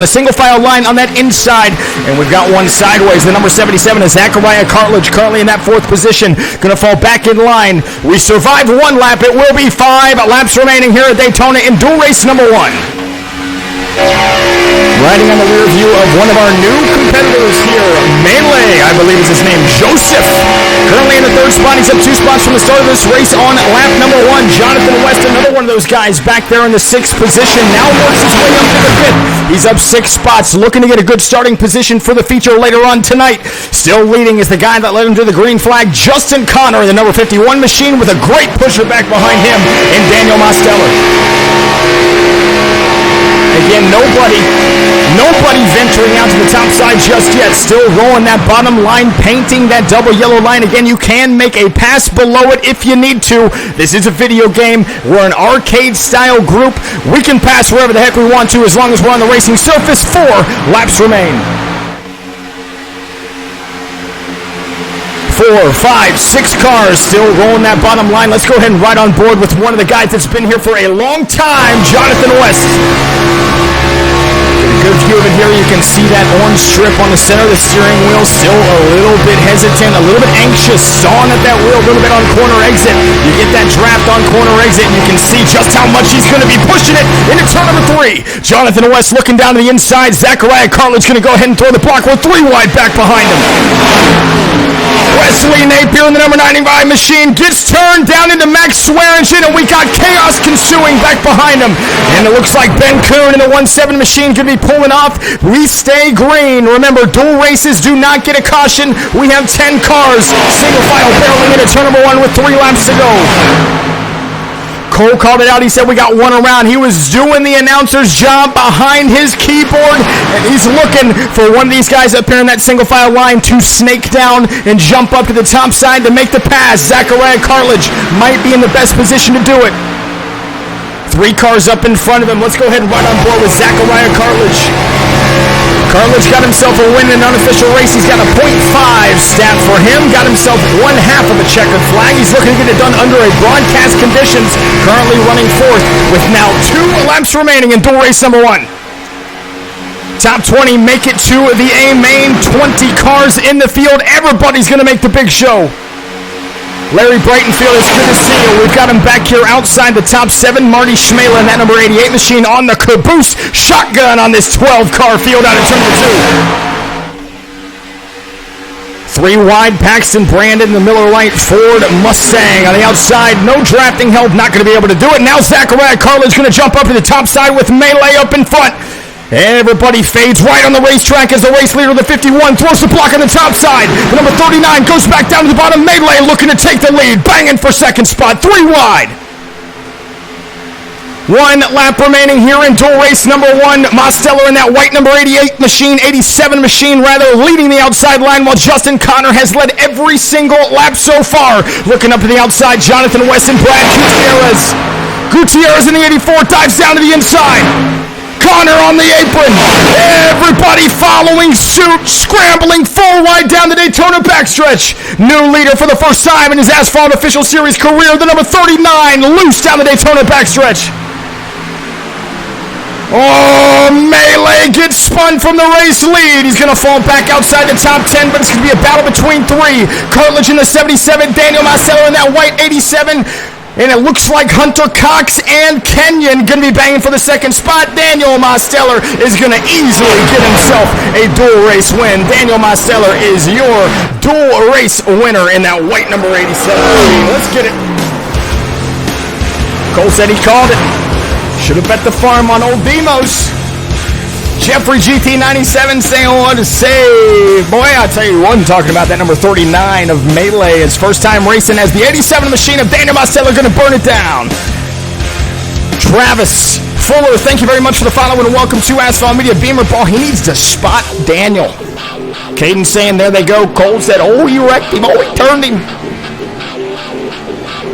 The single file line on that inside, and we've got one sideways. The number 77 is Zachariah Cartledge, currently in that fourth position. Going to fall back in line. We survived one lap. It will be 5 laps remaining here at Daytona in dual race number 1. Riding on the rear view of one of our new competitors here, Melee, I believe is his name, Joseph. Currently in the third spot. He's up 2 spots from the start of this race on lap number 1. Jonathan West, another one of those guys back there in the 6th position, now works his way up to the 5th. He's up 6 spots, looking to get a good starting position for the feature later on tonight. Still leading is the guy that led him to the green flag, Justin Connor, in the number 51 machine, with a great pusher back behind him in Daniel Mosteller. Again, nobody venturing out to the top side just yet. Still rolling that bottom line, painting that double yellow line. Again, you can make a pass below it if you need to. This is a video game. We're an arcade-style group. We can pass wherever the heck we want to as long as we're on the racing surface. 4 laps remain. 4, 5, 6 cars still rolling that bottom line. Let's go ahead and ride on board with one of the guys that's been here for a long time, Jonathan West. Good view of it here. You can see that orange strip on the center of the steering wheel. Still a little bit hesitant, a little bit anxious, sawing at that wheel a little bit on corner exit. You get that draft on corner exit, and you can see just how much he's going to be pushing it into turn number 3. Jonathan West looking down to the inside. Zachariah Cartledge going to go ahead and throw the block with 3 wide back behind him. Wesley Napier in the number 95 machine gets turned down into Max Swearingen, and we got chaos ensuing back behind him. And it looks like Ben Kuhn in the 1-7 machine could be pulling off. We stay green. Remember, dual races do not get a caution. We have 10 cars, single file barreling into turn number 1 with 3 laps to go. Cole called it out. He said we got one around. He was doing the announcer's job behind his keyboard, and he's looking for one of these guys up here in that single file line to snake down and jump up to the top side to make the pass. Zachariah Cartledge might be in the best position to do it. 3 cars up in front of him. Let's go ahead and ride on board with Zachariah Cartledge. Cartledge got himself a win in an unofficial race. He's got a .5 stat for him. Got himself 1/2 of a checkered flag. He's looking to get it done under a broadcast conditions. Currently running 4th with now 2 laps remaining in dual race number 1. Top 20 make it to the A main. 20 cars in the field. Everybody's going to make the big show. Larry Brightenfield, it's good to see you. We've got him back here outside the top 7. Marty Schmela in that number 88 machine on the caboose shotgun on this 12-car field out of turn number 2. 3 wide, Paxton Brandon, the Miller Lite Ford Mustang on the outside. No drafting help, not going to be able to do it. Now Zachariah Cartledge going to jump up to the top side with Melee up in front. Everybody fades right on the racetrack as the race leader, the 51, throws the block on the top side. The number 39 goes back down to the bottom. Melee looking to take the lead, banging for second spot, 3 wide. 1 lap remaining here in dual race number 1. Mosteller in that white number 88 machine, 87 machine rather, leading the outside line while Justin Connor has led every single lap so far. Looking up to the outside, Jonathan West and Brad Gutierrez. Gutierrez in the 84 dives down to the inside. Connor on the apron. Everybody following suit, scrambling 4 wide down the Daytona backstretch. New leader for the first time in his ASPHALT Official Series career, the number 39, loose down the Daytona backstretch. Oh, Melee gets spun from the race lead. He's going to fall back outside the top 10, but it's going to be a battle between 3. Cartledge in the 77, Daniel Mosteller in that white 87. And it looks like Hunter Cox and Kenyon going to be banging for the second spot. Daniel Mosteller is going to easily get himself a dual race win. Daniel Mosteller is your dual race winner in that white number 87. Let's get it. Cole said he called it. Should have bet the farm on old Demos. Jeffrey GT97 saying what to say. Boy, I'll tell you one, talking about that number 39 of Melee. His first time racing as the 87 machine of Daniel Mosteller going to burn it down. Travis Fuller, thank you very much for the follow and welcome to Asphalt Media. Beamer Ball, he needs to spot Daniel. Caden saying there they go. Cole said, oh, you wrecked him. Oh, he turned him.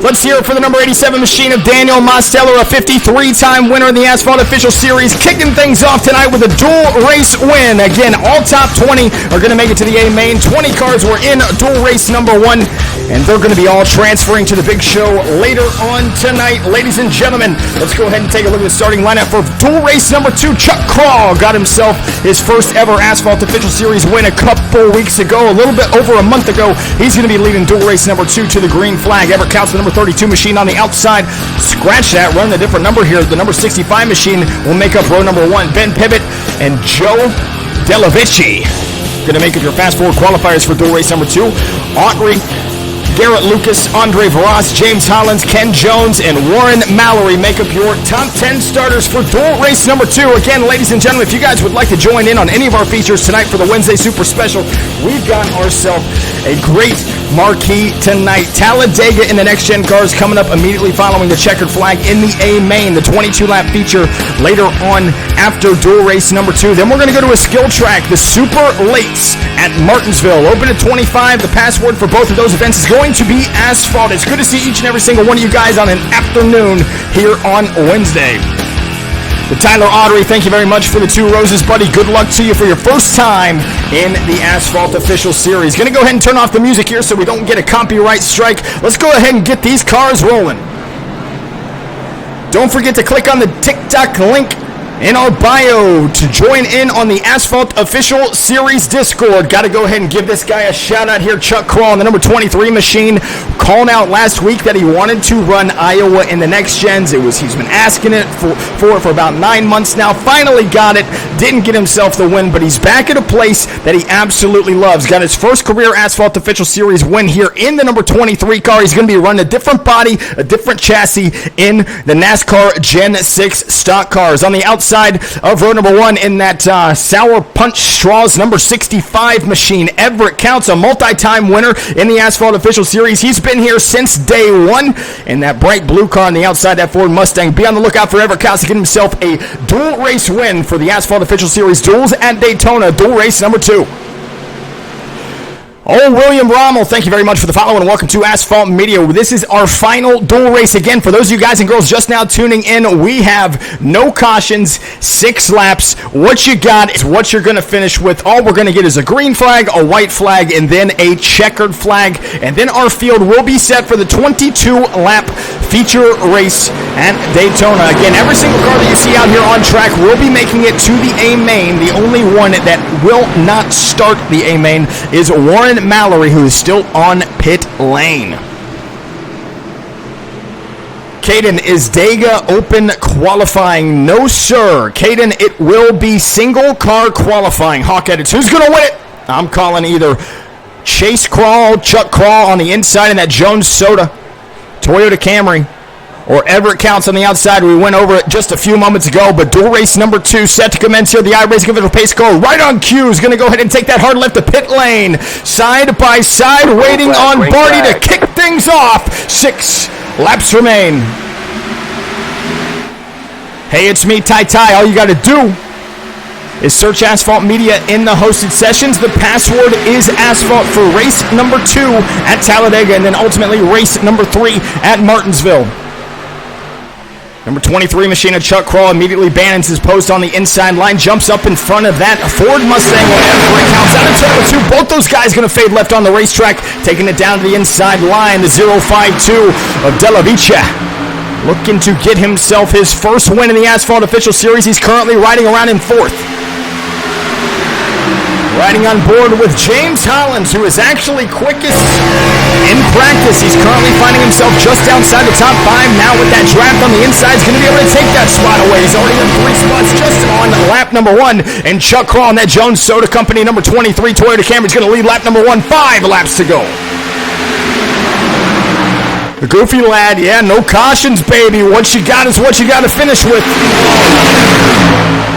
Let's hear it for the number 87 machine of Daniel Mosteller, a 53-time winner in the Asphalt Official Series, kicking things off tonight with a dual race win. Again, all top 20 are going to make it to the A main. 20 cars were in dual race number 1, and they're going to be all transferring to the big show later on tonight. Ladies and gentlemen, let's go ahead and take a look at the starting lineup for dual race number 2. Chuck Crawl got himself his first ever Asphalt Official Series win a couple weeks ago, a little bit over a month ago. He's going to be leading dual race number 2 to the green flag. Everett Counts, the number 32 machine on the outside. Scratch that, running a different number here. The number 65 machine will make up row number 1. Ben Pivot and Joe Delavici going to make up your fast forward qualifiers for dual race number 2. Autry, Garrett Lucas, Andre Varas, James Hollins, Ken Jones, and Warren Mallory make up your top 10 starters for dual race number 2. Again, ladies and gentlemen, if you guys would like to join in on any of our features tonight for the Wednesday Super Special, we've got ourselves a great marquee tonight. Talladega in the next gen cars coming up immediately following the checkered flag in the A main. The 22-lap feature later on after dual race number 2. Then we're going to go to a skill track, the Super Lates at Martinsville. Open at 25. The password for both of those events is going to be Asphalt. It's good to see each and every single one of you guys on an afternoon here on Wednesday. The Tyler Autry, thank you very much for the 2 roses, buddy. Good luck to you for your first time in the Asphalt Official Series. Going to go ahead and turn off the music here so we don't get a copyright strike. Let's go ahead and get these cars rolling. Don't forget to click on the TikTok link in our bio to join in on the Asphalt Official Series Discord. Got to go ahead and give this guy a shout out here. Chuck Crawl on the number 23 machine, calling out last week that he wanted to run Iowa in the next gens. He's been asking it for about 9 months now. Finally got it. Didn't get himself the win, but he's back at a place that he absolutely loves. Got his first career Asphalt Official Series win here in the number 23 car. He's going to be running a different body, a different chassis in the NASCAR Gen 6 stock cars. On the outside of row number 1 in that Sour Punch Straws number 65 machine, Everett Counts, a multi-time winner in the Asphalt Official Series. He's been here since day 1 in that bright blue car on the outside, that Ford Mustang. Be on the lookout for Everett Counts to get himself a dual race win for the Asphalt Official Series duels at Daytona, dual race number 2. Oh, William Rommel, thank you very much for the follow and welcome to Asphalt Media. This is our final dual race. Again, for those of you guys and girls just now tuning in, we have no cautions, 6 laps. What you got is what you're going to finish with. All we're going to get is a green flag, a white flag, and then a checkered flag. And then our field will be set for the 22-lap feature race at Daytona. Again, every single car that you see out here on track will be making it to the A main. The only one that will not start the A main is Warren Mallory, who is still on pit lane. Caden, is Dega open qualifying? No, sir. Caden, it will be single car qualifying. Hawk Edits, who's going to win it? I'm calling either Chase Crawl, Chuck Crawl on the inside in that Jones Soda Toyota Camry, or Everett Counts on the outside. We went over it just a few moments ago, but dual race number 2 set to commence here. The iRacing official pace car right on cue is going to go ahead and take that hard left to pit lane. Side by side, waiting on Barty to kick things off. 6 laps remain. Hey, it's me, Ty Ty. All you got to do is search Asphalt Media in the hosted sessions. The password is Asphalt for race number 2 at Talladega, and then ultimately race number 3 at Martinsville. Number 23 machine of Chuck Crawl immediately abandons his post on the inside line, jumps up in front of that Ford Mustang. Everett Counts out of turn 2. Both those guys going to fade left on the racetrack, taking it down to the inside line. The 052 of Delavici looking to get himself his first win in the Asphalt Official Series. He's currently riding around in 4th. Riding on board with James Hollins, who is actually quickest in practice. He's currently finding himself just outside the top 5. Now with that draft on the inside, he's going to be able to take that spot away. He's already in 3 spots just on lap number 1. And Chuck Crawl on that Jones Soda Company number 23 Toyota Camry is going to lead lap number 1. 5 laps to go. The goofy lad, yeah, no cautions, baby. What you got is what you got to finish with.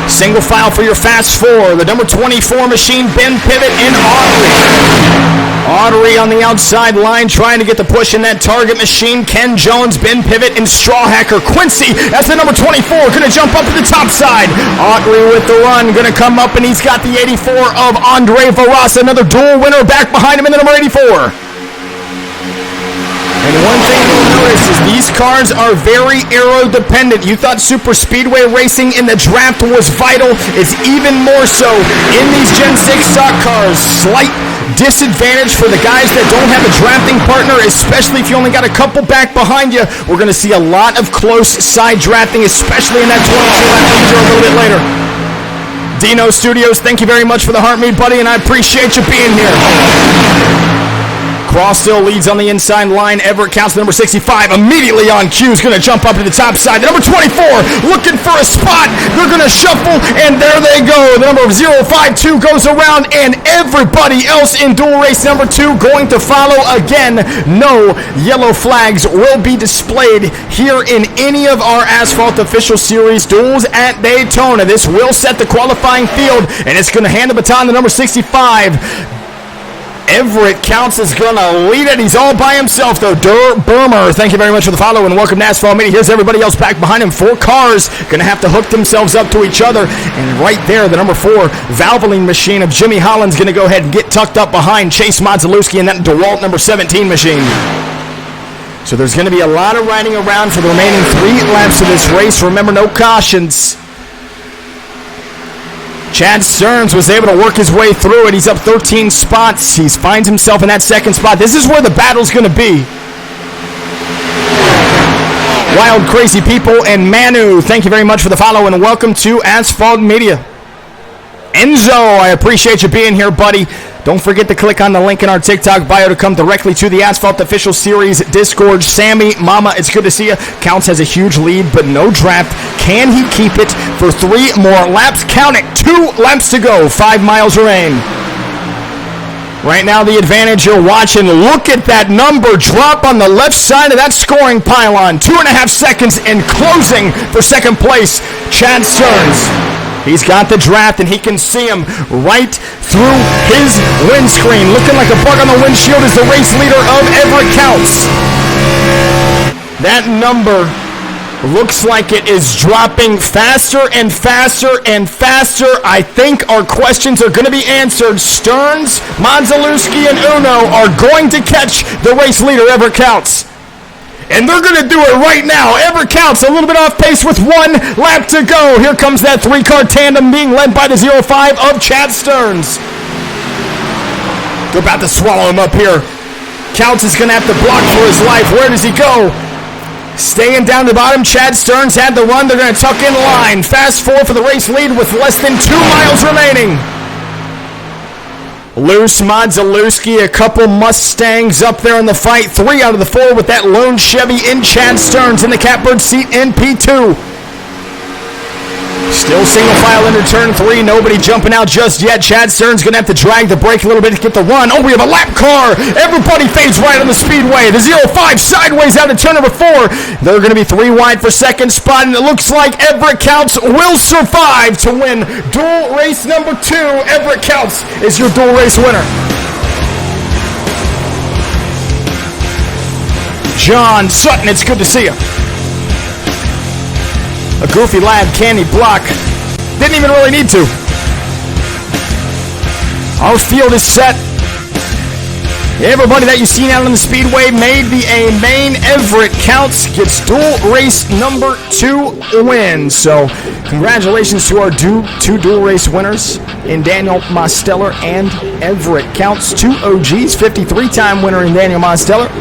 Single file for your fast 4. The number 24 machine, Ben Pivot and Autry on the outside line trying to get the push in that target machine. Ken Jones, Ben Pivot, and Straw Hacker Quincy. That's the number 24. Going to jump up to the top side. Autry with the run. Going to come up, and he's got the 84 of Andre Varas. Another dual winner back behind him in the number 84. And one thing you'll notice is these cars are very aero-dependent. You thought super speedway racing in the draft was vital. It's even more so in these Gen 6 stock cars. Slight disadvantage for the guys that don't have a drafting partner, especially if you only got a couple back behind you. We're going to see a lot of close side drafting, especially in that 22-lap feature a little bit later. Dino Studios, thank you very much for the heartmeat, buddy, and I appreciate you being here. Cross still leads on the inside line. Everett counts the number 65. Immediately on cue is going to jump up to the top side. The number 24 looking for a spot. They're going to shuffle, and there they go. The number 052 goes around, and everybody else in dual race number 2 going to follow again. No yellow flags will be displayed here in any of our Asphalt Official Series duels at Daytona. This will set the qualifying field, and it's going to hand the baton to number 65. Everett Counts is going to lead it. He's all by himself, though. Burmer, thank you very much for the follow, and welcome to Asphalt Media. Here's everybody else back behind him. 4 cars going to have to hook themselves up to each other. And right there, the number 4 Valvoline machine of Jimmy Holland's going to go ahead and get tucked up behind Chase Modzalewski and that DeWalt number 17 machine. So there's going to be a lot of riding around for the remaining 3 laps of this race. Remember, no cautions. Chad Stearns was able to work his way through it. He's up 13 spots. He finds himself in that second spot. This is where the battle's going to be. Wild Crazy People and Manu, thank you very much for the follow and welcome to Asphalt Media. Enzo, I appreciate you being here, buddy. Don't forget to click on the link in our TikTok bio to come directly to the Asphalt Official Series Discord. Sammy, Mama, it's good to see you. Counts has a huge lead, but no draft. Can he keep it for 3 more laps? Count it, 2 laps to go, 5 miles remain. Right now, the advantage you're watching. Look at that number drop on the left side of that scoring pylon. 2.5 seconds and closing for second place, Chad Stearns. He's got the draft, and he can see him right through his windscreen. Looking like a bug on the windshield is the race leader of Everett Counts. That number looks like it is dropping faster and faster and faster. I think our questions are going to be answered. Stearns, Modzalewski, and Uno are going to catch the race leader, Everett Counts. And they're going to do it right now. Everett Counts a little bit off pace with 1 lap to go. Here comes that 3-car tandem being led by the 05 of Chad Stearns. They're about to swallow him up here. Counts is going to have to block for his life. Where does he go? Staying down to the bottom, Chad Stearns had the run. They're going to tuck in line. Fast 4 for the race lead with less than 2 miles remaining. Loose Modzalewski, a couple Mustangs up there in the fight. 3 out of the 4 with that lone Chevy in Chad Stearns in the catbird seat in P2. Still single file into turn 3. Nobody jumping out just yet. Chad Stearns going to have to drag the brake a little bit to get the run. Oh, we have a lap car. Everybody fades right on the speedway. The 05 sideways out of turn number 4. They're going to be 3 wide for second spot, and it looks like Everett Counts will survive to win dual race number 2. Everett Counts is your dual race winner. John Sutton, it's good to see you. A goofy lad, can he block? Didn't even really need to. Our field is set. Everybody that you've seen out on the speedway made the A main. Everett Counts gets dual race number 2 win. So congratulations to our 2 dual race winners in Daniel Mosteller and Everett Counts. 2 OGs, 53-time winner in Daniel Mosteller.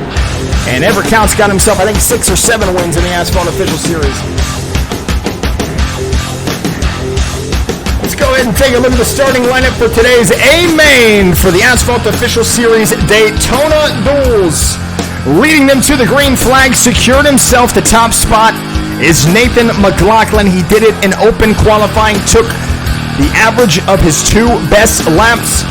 And Everett Counts got himself, I think, 6 or 7 wins in the Asphalt Official Series. Let's go ahead and take a look at the starting lineup for today's A-Main for the Asphalt Official Series Daytona Duels. Leading them to the green flag, secured himself the top spot, is Nathan McLaughlin. He did it in open qualifying, took the average of his 2 best laps.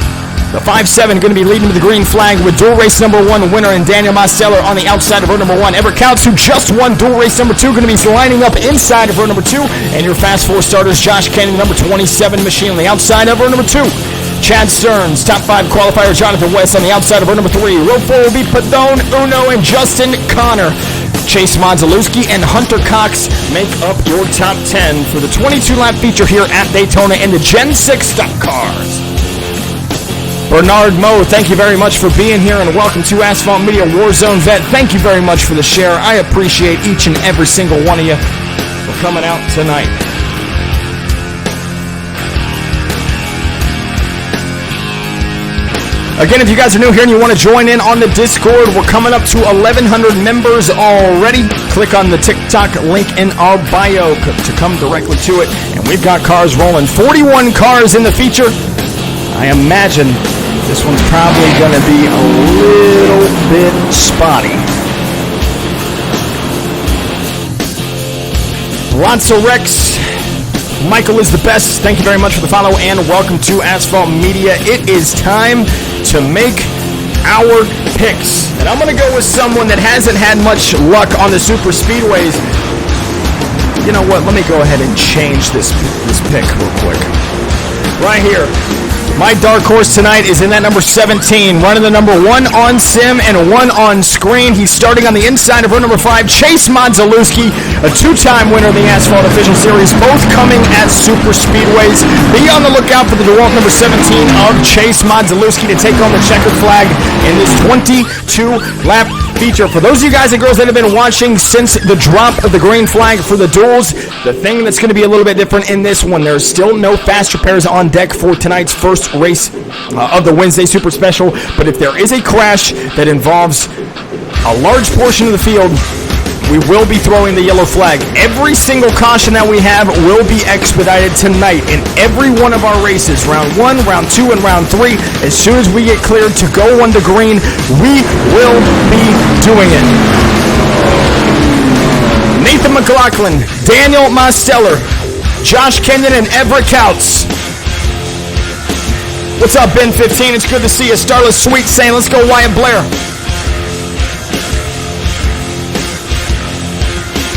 The 5-7 going to be leading to the green flag with dual race number 1 winner in Daniel Mosteller on the outside of row number 1. Everett Counts, who just won dual race number 2, going to be lining up inside of row number 2. And your fast 4 starters, Josh Kenny, number 27 machine on the outside of row number 2. Chad Stearns, top 5 qualifier, Jonathan West on the outside of row number 3. Row 4 will be Padone, Uno, and Justin Connor. Chase Modzalewski and Hunter Cox make up your top 10 for the 22-lap feature here at Daytona in the Gen 6 stock cars. Bernard Moe, thank you very much for being here, and welcome to Asphalt Media Warzone Vet. Thank you very much for the share. I appreciate each and every single one of you for coming out tonight. Again, if you guys are new here and you want to join in on the Discord, we're coming up to 1,100 members already. Click on the TikTok link in our bio to come directly to it. And we've got cars rolling. 41 cars in the feature. I imagine this one's probably going to be a little bit spotty. Lots of wrecks. Michael is the best. Thank you very much for the follow and welcome to Asphalt Media. It is time to make our picks. And I'm going to go with someone that hasn't had much luck on the super speedways. You know what? Let me go ahead and change this pick real quick. Right here. My dark horse tonight is in that number 17, running the number 1 on sim and 1 on screen. He's starting on the inside of row number 5, Chase Modzelewski, a 2-time winner of the Asphalt Official Series, both coming at super speedways. Be on the lookout for the DeWalt number 17 of Chase Modzelewski to take on the checkered flag in this 22-lap feature. For those of you guys and girls that have been watching since the drop of the green flag for the duels, the thing that's going to be a little bit different in this one, there's still no fast repairs on deck for tonight's first race of the Wednesday Super Special, but if there is a crash that involves a large portion of the field, we will be throwing the yellow flag. Every single caution that we have will be expedited tonight in every one of our races. Round 1, round 2, and round 3. As soon as we get cleared to go on the green, we will be doing it. Nathan McLaughlin, Daniel Mosteller, Josh Kenyon, and Everett Couts. What's up, Ben 15? It's good to see you. Starless Sweet saying, let's go Wyatt Blair.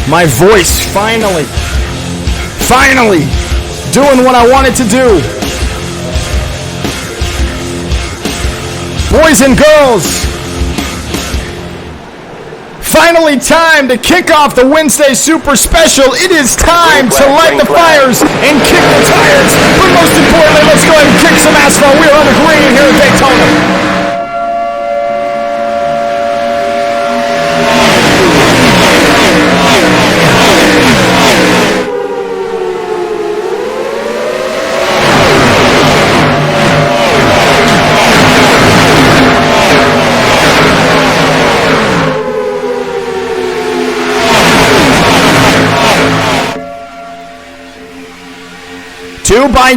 My voice, finally, doing what I wanted to do. Boys and girls, finally time to kick off the Wednesday Super Special. It is time to light the fires and kick the tires. But most importantly, let's go ahead and kick some asphalt. We are on the green here at Daytona.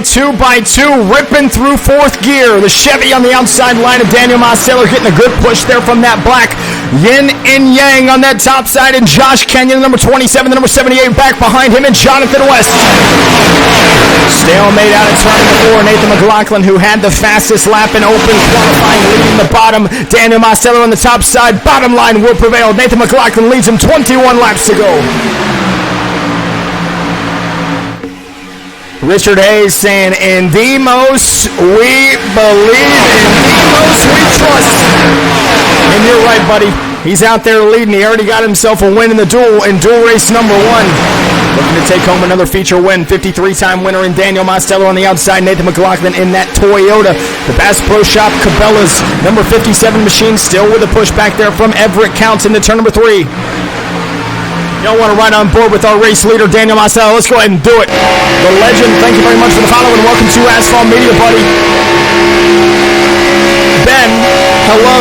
Two by two, ripping through fourth gear. The Chevy on the outside line of Daniel Mosteller getting a good push there from that black. Yin and Yang on that top side, and Josh Kenyon, number 27, the number 78 back behind him, and Jonathan West. Stalemate out at turn number 4. Nathan McLaughlin, who had the fastest lap in open qualifying, leading the bottom. Daniel Mosteller on the top side. Bottom line will prevail. Nathan McLaughlin leads him 21 laps to go. Richard Hayes saying, in Demos we believe, in Demos we trust. And you're right, buddy. He's out there leading. He already got himself a win in the duel race number 1. Looking to take home another feature win. 53-time winner in Daniel Mosteller on the outside. Nathan McLaughlin in that Toyota. The Bass Pro Shop Cabela's number 57 machine still with a push back there from Everett Counts into turn number 3. Y'all want to ride on board with our race leader, Daniel Mosteller? Let's go ahead and do it. The legend, thank you very much for the follow, and welcome to Asphalt Media, buddy. Ben, hello.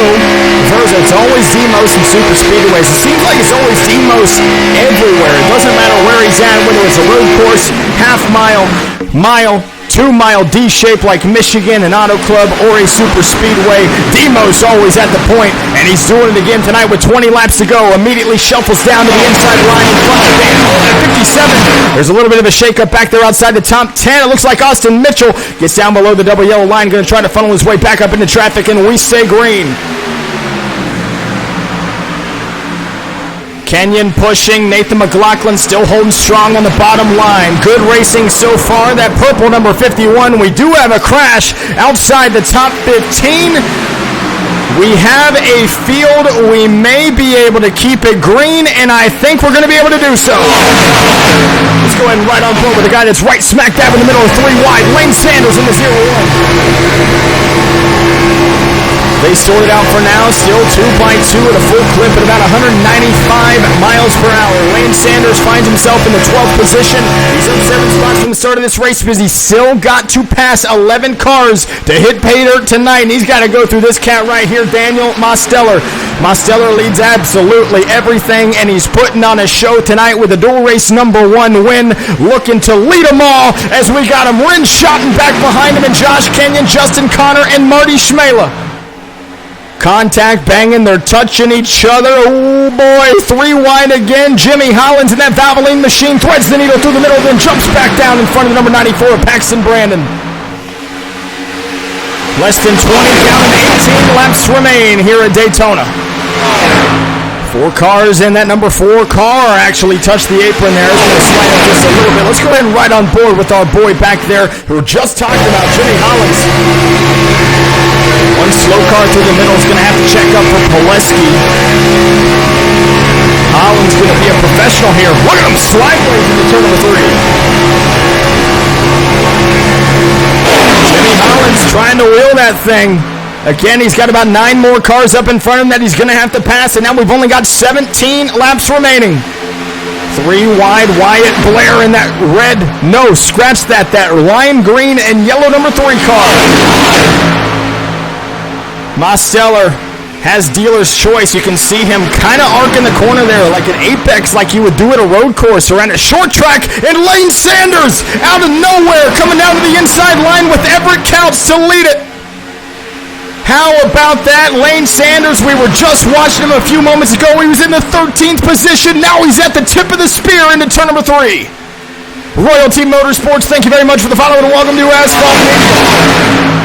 Verza, it's always Demos and super speedways. It seems like it's always Demos everywhere. It doesn't matter where he's at, whether it's a road course, half mile, 2-mile D shape like Michigan, an auto club, or a super speedway. Demos always at the point, and he's doing it again tonight with 20 laps to go. Immediately shuffles down to the inside line in front of Daniel at 57. There's a little bit of a shakeup back there outside the top 10. It looks like Austin Mitchell gets down below the double yellow line, going to try to funnel his way back up into traffic, and we say green. Kenyon pushing, Nathan McLaughlin still holding strong on the bottom line. Good racing so far. That purple number 51, we do have a crash outside the top 15. We have a field. We may be able to keep it green, and I think we're going to be able to do so. Let's go ahead and ride on board with the guy that's right smack dab in the middle of 3 wide. Lane Sanders in the 0-1. They sort it out for now. Still 2x2 at a full clip at about 195 miles per hour. Lane Sanders finds himself in the 12th position. He's up 7 spots from the start of this race because he's still got to pass 11 cars to hit pay dirt tonight. And he's got to go through this cat right here, Daniel Mosteller. Mosteller leads absolutely everything, and he's putting on a show tonight with a dual race #1 win, looking to lead them all as we got him Rin Schotten back behind him, and Josh Kenyon, Justin Connor, and Marty Schmela. Contact banging, they're touching each other. Oh boy, 3 wide again. Jimmy Hollins in that Valvoline machine threads the needle through the middle, then jumps back down in front of the number 94, Paxton Brandon. Less than 20 down and 18 laps remain here at Daytona. 4 cars in that number 4 car actually touched the apron there. It's going to slide up just a little bit. Let's go ahead and ride on board with our boy back there who we're just talking about, Jimmy Hollins. One slow car through the middle is going to have to check up for Pileski. Hollins going to be a professional here. Look at him sideways into turn number 3. Jimmy Hollins trying to wheel that thing. Again, he's got about 9 more cars up in front of him that he's going to have to pass, and now we've only got 17 laps remaining. 3 wide, Wyatt Blair in that red, no, scratch that lime green and yellow number 3 car. Mosteller has dealer's choice. You can see him kind of arcing the corner there like an apex, like you would do at a road course or at a short track. And Lane Sanders out of nowhere coming down to the inside line with Everett Counts to lead it. How about that? Lane Sanders, we were just watching him a few moments ago. He was in the 13th position. Now he's at the tip of the spear into turn number 3. Royalty Motorsports, thank you very much for the follow and welcome to ASPHALT Media.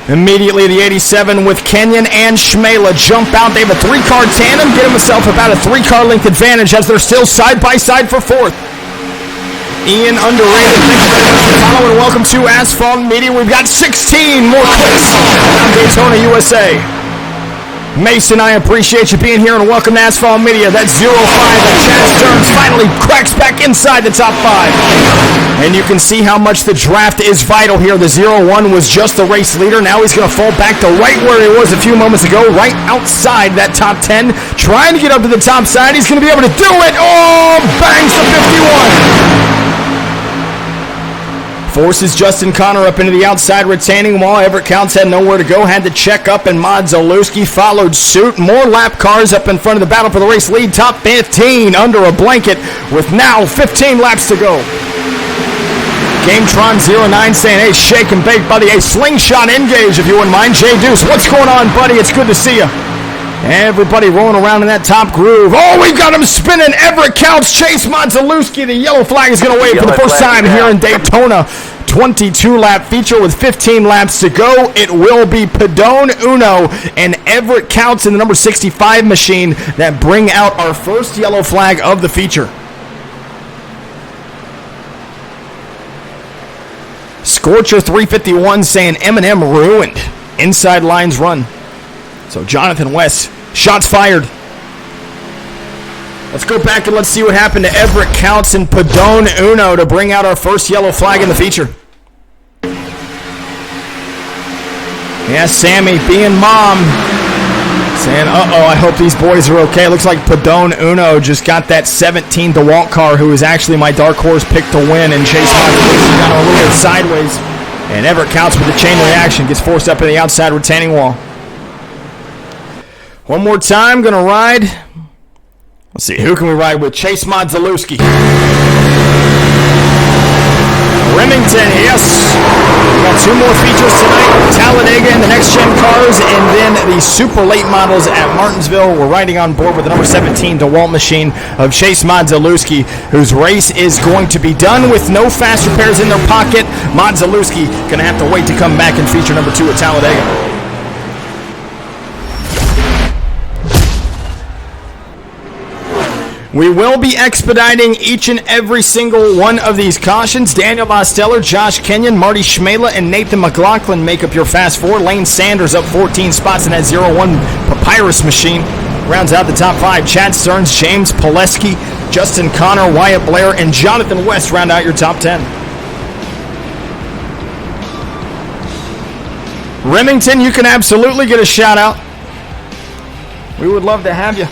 Immediately the 87 with Kenyon and Schmela jump out. They have a 3-car tandem, get himself about a 3-car length advantage as they're still side by side for 4th. Ian Underrated, thank you very much for following and welcome to ASPHALT Media. We've got 16 more clips around Daytona, USA. Mason, I appreciate you being here and welcome to ASPHALT Media. That 05 that Chad Stearns finally cracks back inside the top 5. And you can see how much the draft is vital here. The 01 was just the race leader. Now he's going to fall back to right where he was a few moments ago, right outside that top 10. Trying to get up to the top side. He's going to be able to do it. Oh, bangs the 51. Forces Justin Connor up into the outside retaining wall. Everett Counts had nowhere to go, had to check up, and Mod Zalewski followed suit. More lap cars up in front of the battle for the race lead. Top 15 under a blanket with now 15 laps to go. GameTron09 saying, hey, shake and bake, buddy. Hey, slingshot engage if you wouldn't mind. Jay Deuce, what's going on, buddy? It's good to see you. Everybody rolling around in that top groove. Oh, we've got him spinning. Everett Counts, Chase Montzelewski. The yellow flag is going to wave for the first time here in Daytona. 22-lap feature with 15 laps to go. It will be Padone Uno and Everett Counts in the number 65 machine that bring out our first yellow flag of the feature. Scorcher 351 saying Eminem ruined. Inside lines run. So Jonathan West, shots fired. Let's go back and let's see what happened to Everett Counts and Padone Uno to bring out our first yellow flag in the feature. Yeah, Sammy being mom. Saying, uh-oh, I hope these boys are okay. Looks like Padone Uno just got that 17 DeWalt car, who is actually my dark horse pick to win, and Chase Montzelewski got a little bit sideways. And Everett Counts with the chain reaction gets forced up in the outside retaining wall. One more time, gonna ride. Let's see, who can we ride with? Chase Montzelewski. Remington, yes. We got 2 more features tonight. Talladega and the next-gen cars, and then the super late models at Martinsville. We're riding on board with the number 17 DeWalt machine of Chase Montzelewski, whose race is going to be done with no fast repairs in their pocket. Montzelewski gonna have to wait to come back and feature number 2 at Talladega. We will be expediting each and every single one of these cautions. Daniel Mosteller, Josh Kenyon, Marty Schmela, and Nathan McLaughlin make up your Fast Four. Lane Sanders up 14 spots in that 01 Papyrus machine. Rounds out the top 5. Chad Stearns, James Pileski, Justin Connor, Wyatt Blair, and Jonathan West round out your top 10. Remington, you can absolutely get a shout out. We would love to have you.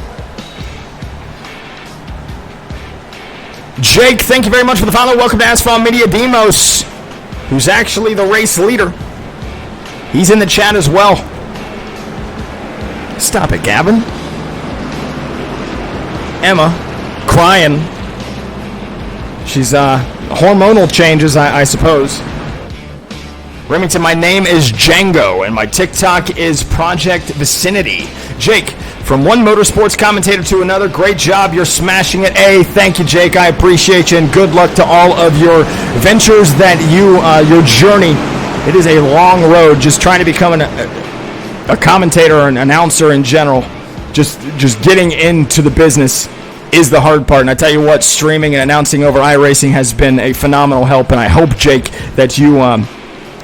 Jake, thank you very much for the follow. Welcome to Asphalt Media. Demos, who's actually the race leader, he's in the chat as well. Stop it, Gavin. Emma, crying. She's hormonal changes, I suppose. Remington, my name is Django, and my TikTok is Project Vicinity. Jake, from one motorsports commentator to another, great job. You're smashing it. Hey, thank you, Jake. I appreciate you, and good luck to all of your ventures that your journey. It is a long road just trying to become a commentator or an announcer in general. Just getting into the business is the hard part. And I tell you what, streaming and announcing over iRacing has been a phenomenal help, and I hope, Jake, that you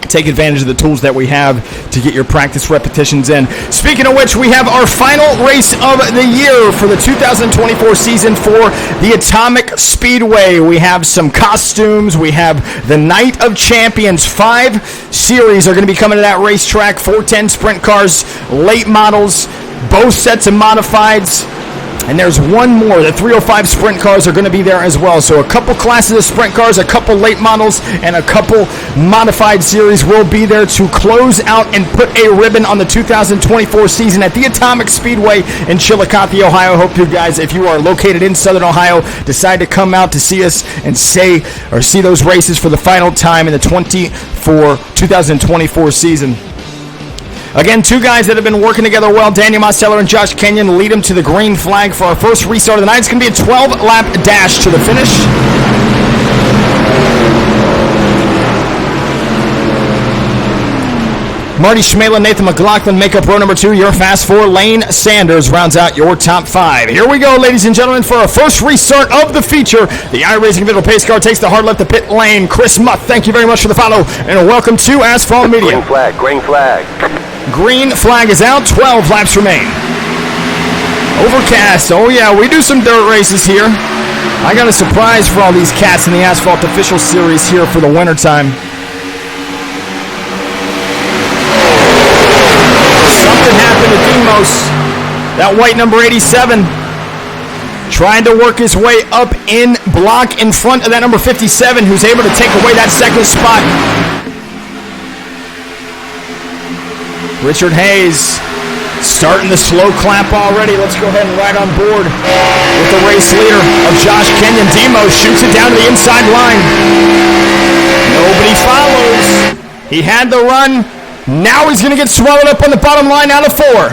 take advantage of the tools that we have to get your practice repetitions in. Speaking of which, we have our final race of the year for the 2024 season for the Atomic Speedway. We have some costumes. We have the Night of Champions. 5 series are going to be coming to that racetrack. 410 sprint cars, late models, both sets of modifieds. And there's one more. The 305 sprint cars are going to be there as well. So a couple classes of sprint cars, a couple late models, and a couple modified series will be there to close out and put a ribbon on the 2024 season at the Atomic Speedway in Chillicothe, Ohio. Hope you guys, if you are located in Southern Ohio, decide to come out to see us and see those races for the final time in the 2024 season. Again, 2 guys that have been working together well, Daniel Mosteller and Josh Kenyon, lead them to the green flag for our first restart of the night. It's going to be a 12-lap dash to the finish. Marty Schmela, Nathan McLaughlin make up row number 2. Your fast 4. Lane Sanders rounds out your top 5. Here we go, ladies and gentlemen, for our first restart of the feature. The iRacing Individual Pace Car takes the hard left to pit lane. Chris Muth, thank you very much for the follow, and welcome to Asphalt Media. Green flag, green flag. Green flag is out. 12 laps remain. Overcast. Oh, yeah, we do some dirt races here. I got a surprise for all these cats in the Asphalt Official Series here for the wintertime. Something happened to Demos. That white number 87 trying to work his way up in block in front of that number 57, who's able to take away that second spot. Richard Hayes starting the slow clap already. Let's go ahead and ride on board with the race leader of Josh Kenyon. Demo shoots it down to the inside line. Nobody follows. He had the run. Now he's going to get swallowed up on the bottom line out of 4.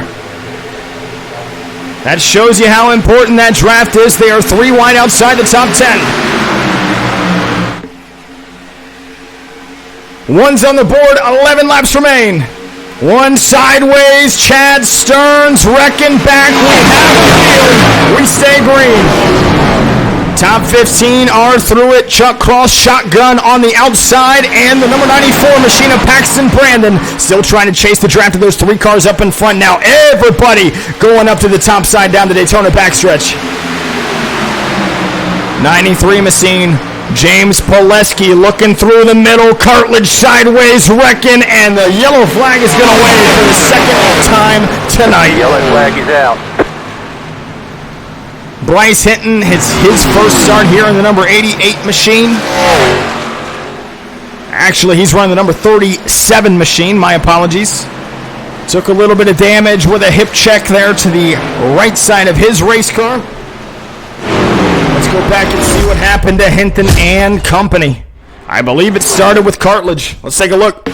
That shows you how important that draft is. They are 3 wide outside the top 10. One's on the board. 11 laps remain. One sideways, Chad Stearns wrecking back. We have a field. We stay green. Top 15 are through it. Chuck Cross, shotgun on the outside, and the number 94 machine of Paxton Brandon still trying to chase the draft of those 3 cars up in front. Now everybody going up to the top side down the Daytona backstretch. 93 machine. James Pileski looking through the middle, cartilage sideways, wrecking, and the yellow flag is going to wave for the second time tonight. Yellow flag is out. Bryce Hinton his first start here in the number 88 machine. Actually, he's running the number 37 machine. My apologies. Took a little bit of damage with a hip check there to the right side of his race car. Let's go back and see what happened to Hinton and company. I believe it started with cartilage. Let's take a look.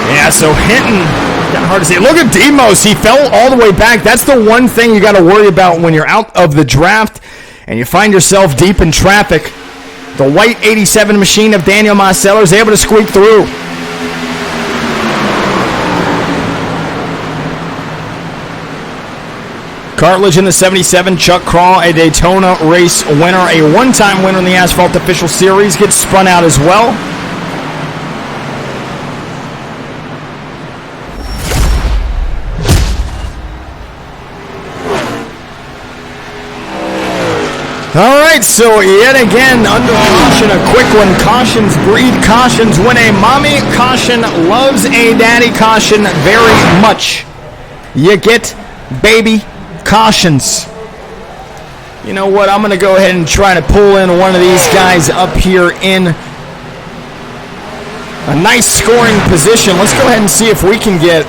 Yeah, so Hinton, kind of hard to see. Look at Demos. He fell all the way back. That's the one thing you got to worry about when you're out of the draft and you find yourself deep in traffic. The white 87 machine of Daniel Mosteller is able to squeak through. Cartilage in the 77, Chuck Crawl, a Daytona race winner, a one-time winner in the Asphalt Official Series, gets spun out as well. All right, so yet again, under caution, a quick one. Cautions breed cautions. When a mommy caution loves a daddy caution very much, you get baby cautions. You know what? I'm going to go ahead and try to pull in one of these guys up here in a nice scoring position. Let's go ahead and see if we can get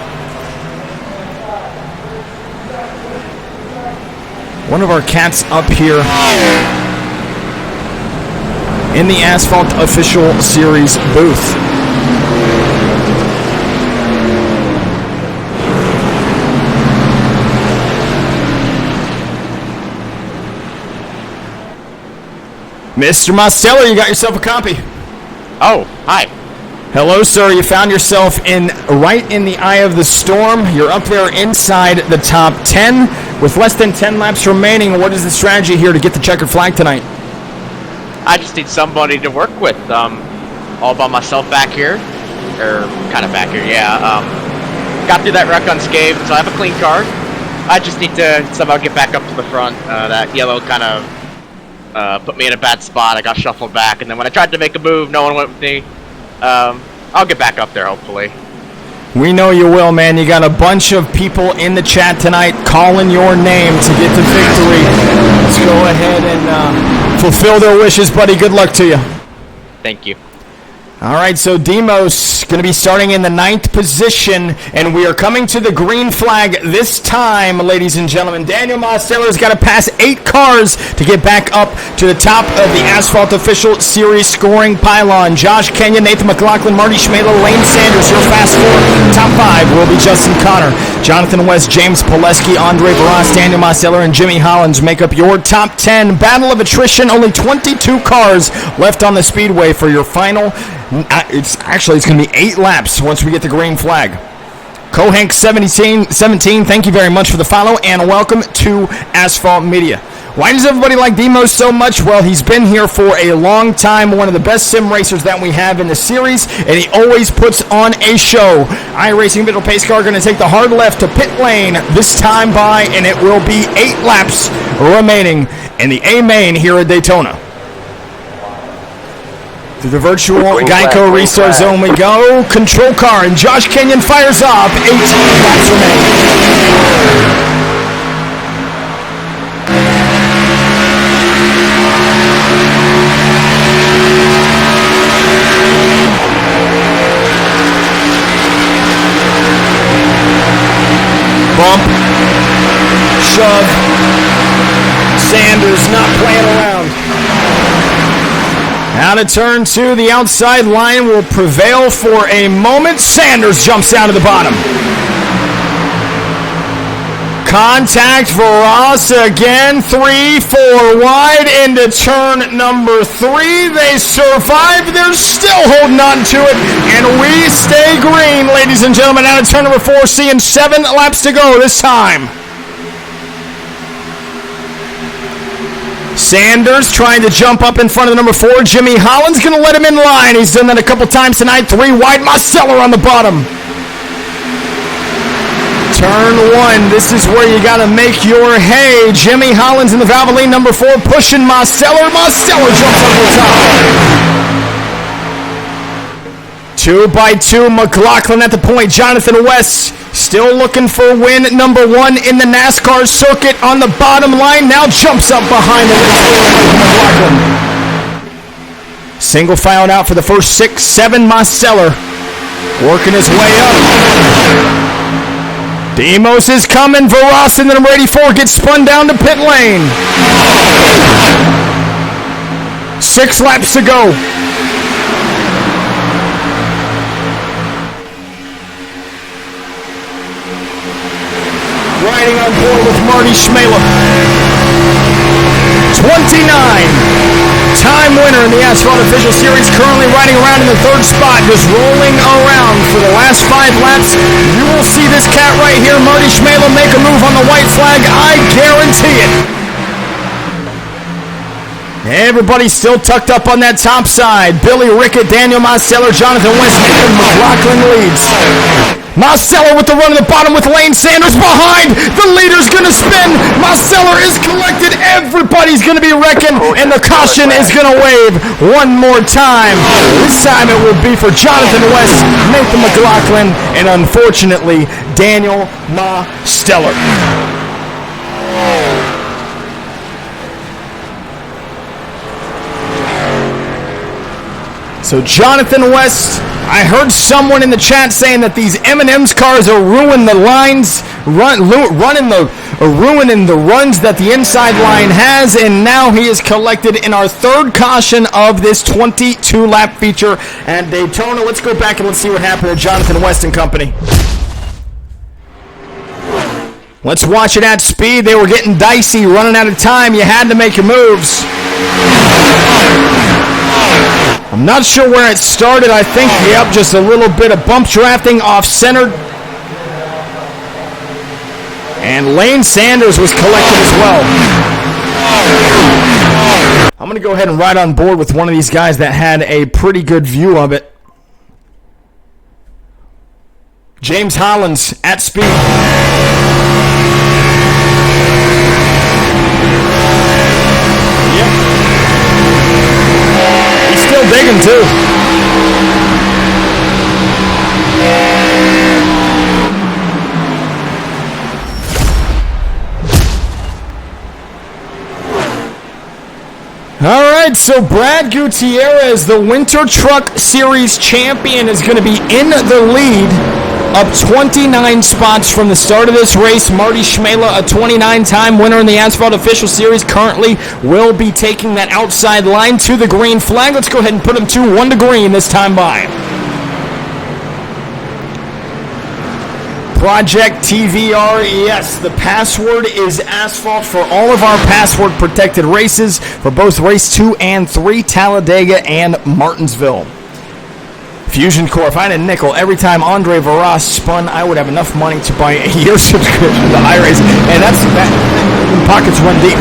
one of our cats up here in the Asphalt Official Series booth. Mr. Mosteller, you got yourself a copy. Oh, hi. Hello, sir. You found yourself right in the eye of the storm. You're up there inside the top 10 with less than 10 laps remaining. What is the strategy here to get the checkered flag tonight? I just need somebody to work with. All by myself back here. Or kind of back here, yeah. Got through that wreck unscathed, so I have a clean car. I just need to somehow get back up to the front. That yellow kind of put me in a bad spot. I got shuffled back, and then when I tried to make a move, no one went with me. I'll get back up there, hopefully. We know you will, man. You got a bunch of people in the chat tonight calling your name to get the victory. Let's go ahead and fulfill their wishes, buddy. Good luck to you. Thank you. All right, so Demos going to be starting in the 9th position, and we are coming to the green flag this time, ladies and gentlemen. Daniel Mosteller's got to pass 8 cars to get back up to the top of the Asphalt Official Series scoring pylon. Josh Kenyon, Nathan McLaughlin, Marty Schmela, Lane Sanders, your fast 4. Top 5 will be Justin Connor, Jonathan West, James Pileski, Andre Barras, Daniel Mosteller, and Jimmy Hollins make up your top 10. Battle of attrition, only 22 cars left on the speedway for your final. It's going to be 8 laps once we get the green flag. Cohank 17, thank you very much for the follow, and welcome to Asphalt Media. Why does everybody like Demos so much? Well, he's been here for a long time, one of the best sim racers that we have in the series, and he always puts on a show. iRacing middle pace car going to take the hard left to pit lane this time by, and it will be 8 laps remaining in the A main here at Daytona. Through the virtual Geico restart zone we go. Control car, and Josh Kenyon fires up. 8 laps remaining. Bump. Shove. Sanders not playing around. Out of turn 2, the outside line will prevail for a moment. Sanders jumps down to the bottom. Contact for Ross again. 3-4 wide into turn number 3. They survive. They're still holding on to it. And we stay green, ladies and gentlemen. Out of turn number 4, seeing 7 laps to go this time. Sanders trying to jump up in front of the number 4. Jimmy Hollins going to let him in line. He's done that a couple times tonight. 3 wide. Mosteller on the bottom. Turn 1. This is where you got to make your hay. Jimmy Hollins in the Valvoline number 4 pushing Mosteller. Mosteller jumps over the top. 2 by 2, McLaughlin at the point. Jonathan West still looking for win number 1 in the NASCAR circuit on the bottom line. Now jumps up behind the McLaughlin. Single file out for the first 6, 7. Mosteller working his way up. Demos is coming. Varas in the number 84 gets spun down to pit lane. 6 laps to go. Riding on board with Marty Schmela. 29-time winner in the Asphalt Official Series, currently riding around in the 3rd spot, just rolling around for the last 5 laps. You will see this cat right here, Marty Schmela, make a move on the white flag. I guarantee it. Everybody's still tucked up on that top side. Billy Rickett, Daniel Mosteller, Jonathan West, and McLaughlin leads. Mosteller with the run at the bottom with Lane Sanders behind. The leader's going to spin. Mosteller is collected. Everybody's going to be wrecking, and the caution is going to wave one more time. This time it will be for Jonathan West, Nathan McLaughlin, and unfortunately, Daniel Mosteller. So Jonathan West, I heard someone in the chat saying that these M&M's cars are ruining the lines, ruining the runs that the inside line has, and now he is collected in our third caution of this 22-lap feature at Daytona. Let's go back and let's see what happened to Jonathan West and company. Let's watch it at speed. They were getting dicey, running out of time. You had to make your moves. I'm not sure where it started. I think, yep, just a little bit of bump drafting off-centered. And Lane Sanders was collected as well. I'm going to go ahead and ride on board with one of these guys that had a pretty good view of it. James Hollins at speed. Still digging too. All right, so Brad Gutierrez, the Winter Truck Series champion, is going to be in the lead, up 29 spots from the start of this race. Marty Schmela, a 29-time winner in the Asphalt Official Series, currently will be taking that outside line to the green flag. Let's go ahead and put him 2-1 to green this time by. Project TVR, yes, the password is Asphalt for all of our password-protected races for both Race 2 and 3, Talladega and Martinsville. Fusion Core, if I had a nickel every time Andre Varas spun, I would have enough money to buy a year subscription to iRacing. And that's that. Pockets run deep.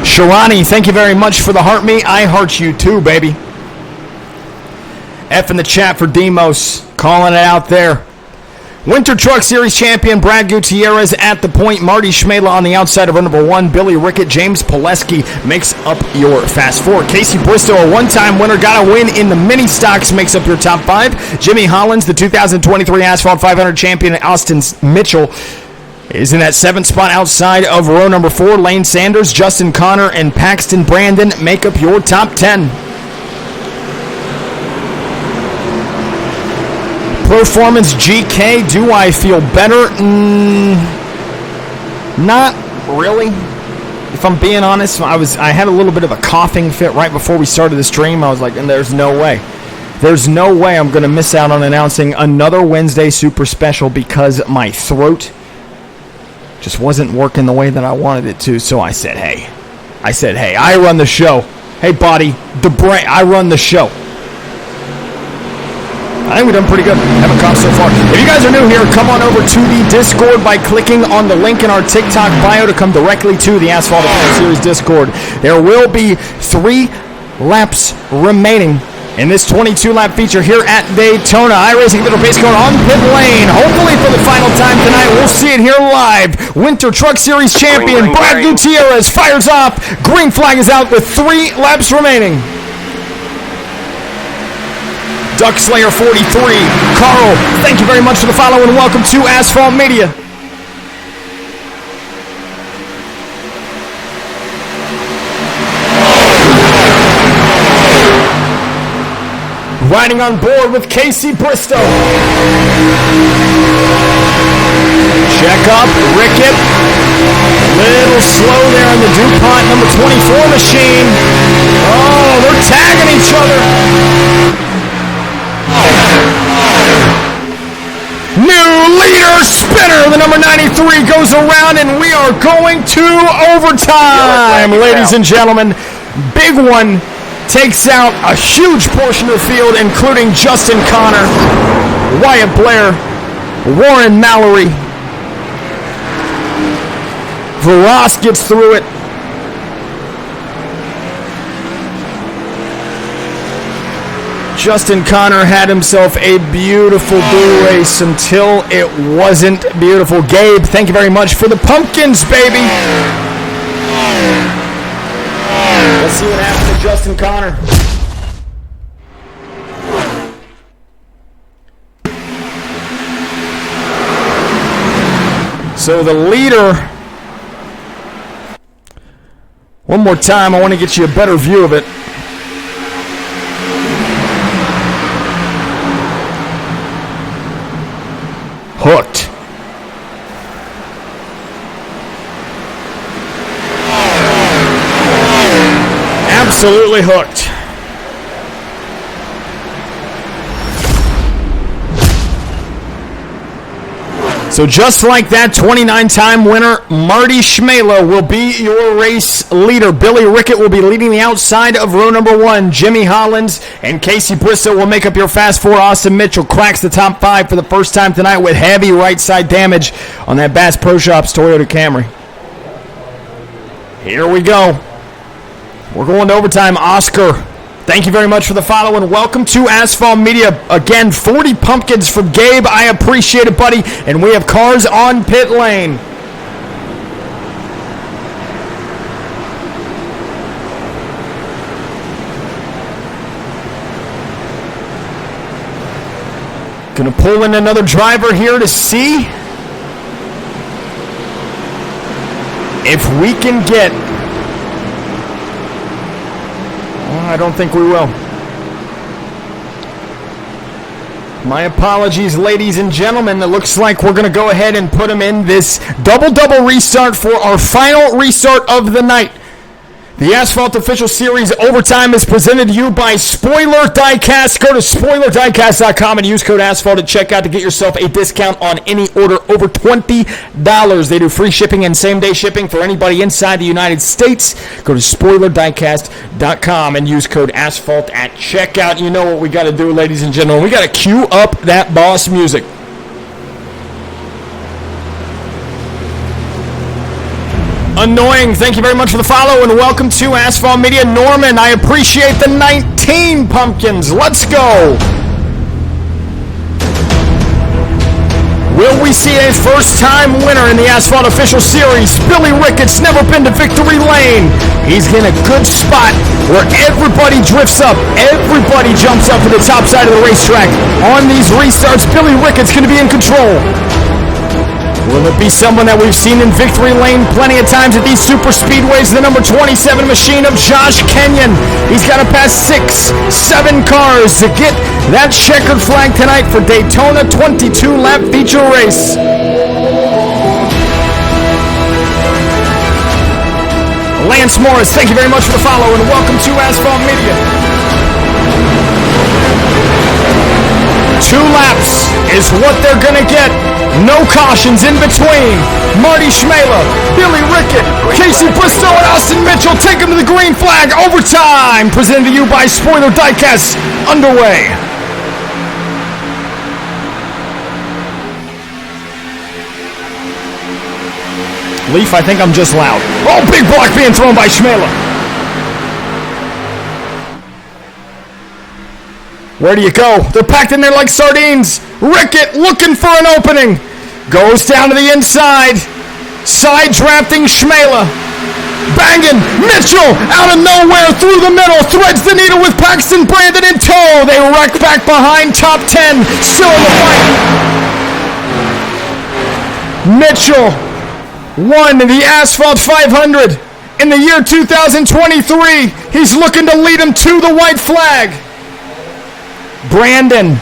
Sharani, thank you very much for the heart me. I heart you too, baby. F in the chat for Demos, calling it out there. Winter Truck Series champion Brad Gutierrez at the point. Marty Schmela on the outside of number 1. Billy Rickett, James Pileski makes up your Fast Four. Casey Bristow, a one-time winner, got a win in the mini stocks, makes up your top 5. Jimmy Hollins, the 2023 Asphalt 500 champion, Austin Mitchell, is in that 7th spot outside of row number 4. Lane Sanders, Justin Connor, and Paxton Brandon make up your top 10. Performance GK, do I feel better? Not really. If I'm being honest, I had a little bit of a coughing fit right before we started the stream. I was like, and there's no way. There's no way I'm going to miss out on announcing another Wednesday Super Special because my throat just wasn't working the way that I wanted it to. So I said, hey, I run the show. Hey, body, I run the show. I think we've done pretty good. Haven't coughed so far. If you guys are new here, come on over to the Discord by clicking on the link in our TikTok bio to come directly to the Asphalt Series Discord. There will be 3 laps remaining in this 22-lap feature here at Daytona. iRacing Little Pace going on pit lane. Hopefully for the final time tonight. We'll see it here live. Winter Truck Series champion Brad Gutierrez fires off. Green flag is out with 3 laps remaining. Duckslayer 43, Carl, thank you very much for the follow and welcome to Asphalt Media. Riding on board with Casey Bristow. Check up, Rickett. Little slow there on the DuPont number 24 machine. Oh, they're tagging each other. New leader spinner, the number 93 goes around, and we are going to overtime, ladies and gentlemen. Big one takes out a huge portion of the field, including Justin Connor, Wyatt Blair, Warren Mallory. Varas gets through it. Justin Connor had himself a beautiful blue race until it wasn't beautiful. Gabe, thank you very much for the pumpkins, baby. Let's see what happened to Justin Connor. So the leader, one more time, I want to get you a better view of it. Hooked. Absolutely hooked. So just like that, 29-time winner Marty Schmela will be your race leader. Billy Rickett will be leading the outside of row number 1. Jimmy Hollins and Casey Bristow will make up your fast 4. Austin Mitchell cracks the top 5 for the first time tonight with heavy right side damage on that Bass Pro Shops Toyota Camry. Here we go. We're going to overtime. Oscar, thank you very much for the follow and welcome to Asphalt Media. Again, 40 pumpkins from Gabe. I appreciate it, buddy. And we have cars on pit lane. Gonna pull in another driver here to see if we can get... I don't think we will. My apologies, ladies and gentlemen. It looks like we're going to go ahead and put them in this double restart for our final restart of the night. The Asphalt Official Series Overtime is presented to you by Spoiler Diecast. Go to SpoilerDiecast.com and use code ASPHALT at checkout to get yourself a discount on any order over $20. They do free shipping and same-day shipping for anybody inside the United States. Go to SpoilerDiecast.com and use code ASPHALT at checkout. You know what we got to do, ladies and gentlemen. We got to cue up that boss music. Annoying, thank you very much for the follow and welcome to Asphalt Media. Norman, I appreciate the 19 pumpkins. Let's go. Will we see a first-time winner in the Asphalt Official Series? Billy Ricketts never been to victory lane. He's in a good spot where everybody drifts up. Everybody jumps up to the top side of the racetrack. On these restarts, Billy Ricketts going to be in control. Will it be someone that we've seen in victory lane plenty of times at these super speedways? The number 27 machine of Josh Kenyon. He's got to pass 6, 7 cars to get that checkered flag tonight for Daytona 22-lap feature race. Lance Morris, thank you very much for the follow and welcome to Asphalt Media. 2 laps is what they're going to get. No cautions in between. Marty Schmela, Billy Rickett, Casey Bristow, and Austin Mitchell take him to the green flag. Overtime, presented to you by Spoiler Diecast, underway. Leaf, I think I'm just loud. Oh, big block being thrown by Schmela. Where do you go? They're packed in there like sardines. Rickett looking for an opening. Goes down to the inside. Side drafting Schmela. Banging. Mitchell out of nowhere through the middle. Threads the needle with Paxton Brandon in tow. They wreck back behind top 10. Still in the fight. Mitchell won the Asphalt 500 in the year 2023. He's looking to lead him to the white flag. Brandon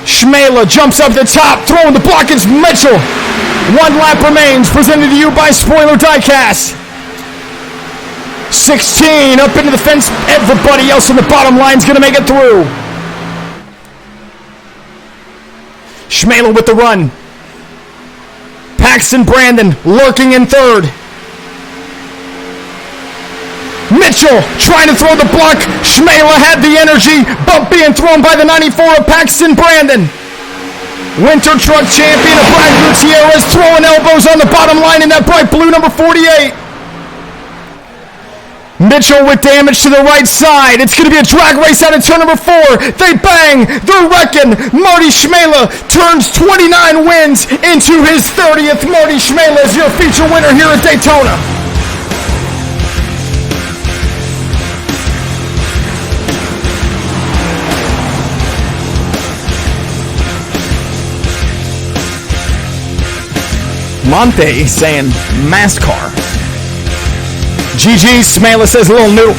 Schmela jumps up the top, throwing the block is Mitchell. 1 lap remains, presented to you by Spoiler Diecast. 16 up into the fence. Everybody else on the bottom line is going to make it through. Schmela with the run. Paxton Brandon lurking in third. Mitchell trying to throw the block. Schmela had the energy. Bump being thrown by the 94 of Paxton Brandon. Winter Truck Champion of Brad Gutierrez throwing elbows on the bottom line in that bright blue number 48. Mitchell with damage to the right side. It's going to be a drag race out of turn number 4. They bang. They're wrecking. Marty Schmela turns 29 wins into his 30th. Marty Schmela is your feature winner here at Daytona. Monte saying NASCAR. GG, Smela says a little new.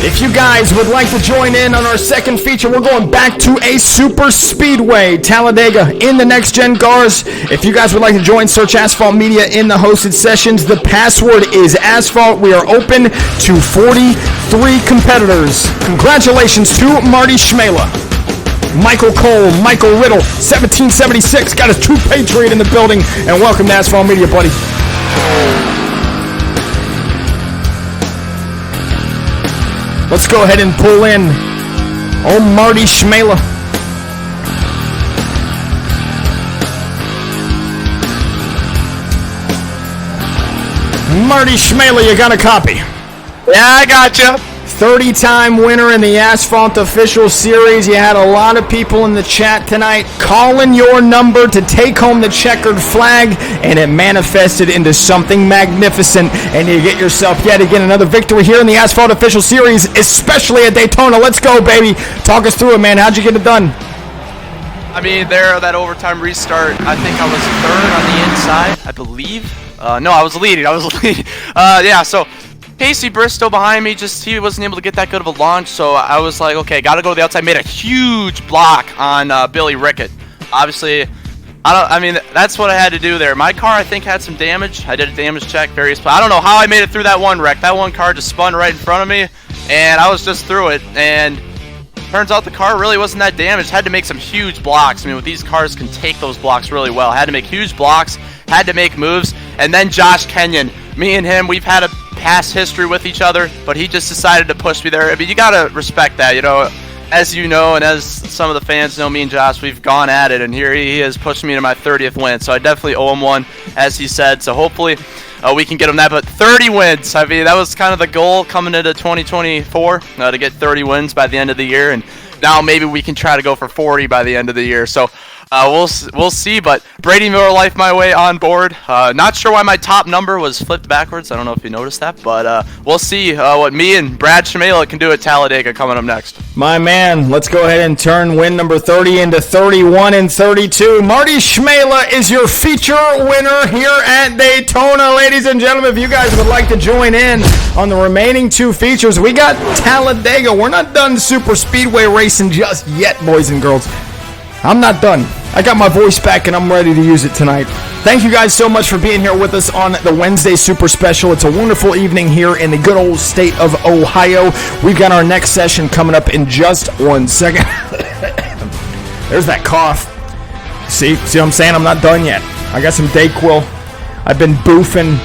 If you guys would like to join in on our second feature, we're going back to a super speedway, Talladega, in the next gen cars. If you guys would like to join, search Asphalt Media in the hosted sessions. The password is Asphalt. We are open to 43 competitors. Congratulations to Marty Schmela. Michael Cole, Michael Riddle, 1776, got his true Patriot in the building, and welcome to Asphalt Media, buddy. Let's go ahead and pull in Marty Schmela. Marty Schmela, you got a copy? Yeah, I got you. 30-time winner in the Asphalt Official Series. You had a lot of people in the chat tonight calling your number to take home the checkered flag, and it manifested into something magnificent, and you get yourself yet again another victory here in the Asphalt Official Series, especially at Daytona. Let's go, baby. Talk us through it, man. How'd you get it done? I mean, that overtime restart, I think I was third on the inside, I believe. No, I was leading. Yeah, so Casey Bristow behind me, he wasn't able to get that good of a launch, so I was like, okay, gotta go to the outside. Made a huge block on Billy Rickett. Obviously, that's what I had to do there. My car, I think, had some damage. I did a damage check, I don't know how I made it through that one wreck. That one car just spun right in front of me, and I was just through it, and turns out the car really wasn't that damaged. Had to make some huge blocks. I mean, with these cars can take those blocks really well. Had to make huge blocks, had to make moves, and then Josh Kenyon. Me and him, we've had a past history with each other, but he just decided to push me there. I mean, you gotta respect that, you know. As you know, and as some of the fans know, me and Josh, we've gone at it, and here he is pushing me to my 30th win. So I definitely owe him one, as he said. So hopefully we can get him that. But 30 wins, I mean, that was kind of the goal coming into 2024, to get 30 wins by the end of the year. And now maybe we can try to go for 40 by the end of the year. So we'll see, but Brady Miller Life my way on board. Not sure why my top number was flipped backwards. I don't know if you noticed that, but we'll see what me and Brad Schmela can do at Talladega coming up next. My man, let's go ahead and turn win number 30 into 31 and 32. Marty Schmela is your feature winner here at Daytona. Ladies and gentlemen, if you guys would like to join in on the remaining two features, we got Talladega. We're not done super speedway racing just yet, boys and girls. I'm not done. I got my voice back and I'm ready to use it tonight. Thank you guys so much for being here with us on the Wednesday Super Special. It's a wonderful evening here in the good old state of Ohio. We've got our next session coming up in just 1 second. There's that cough. See what I'm saying? I'm not done yet. I got some Dayquil. I've been boofing.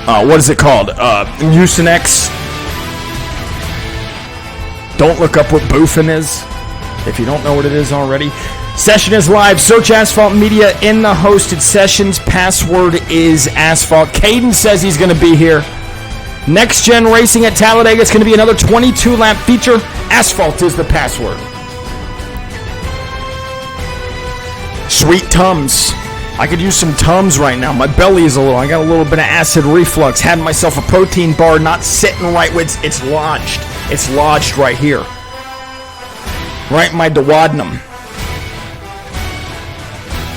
What is it called? Mucinex. Don't look up what boofing is if you don't know what it is already. Session is live. Search Asphalt Media in the hosted sessions. Password is Asphalt. Caden says he's going to be here. Next Gen Racing at Talladega. It's going to be another 22-lap feature. Asphalt is the password. Sweet Tums. I could use some Tums right now. My belly is I got a little bit of acid reflux. Had myself a protein bar not sitting right. It's lodged. It's lodged right here. Right in my duodenum.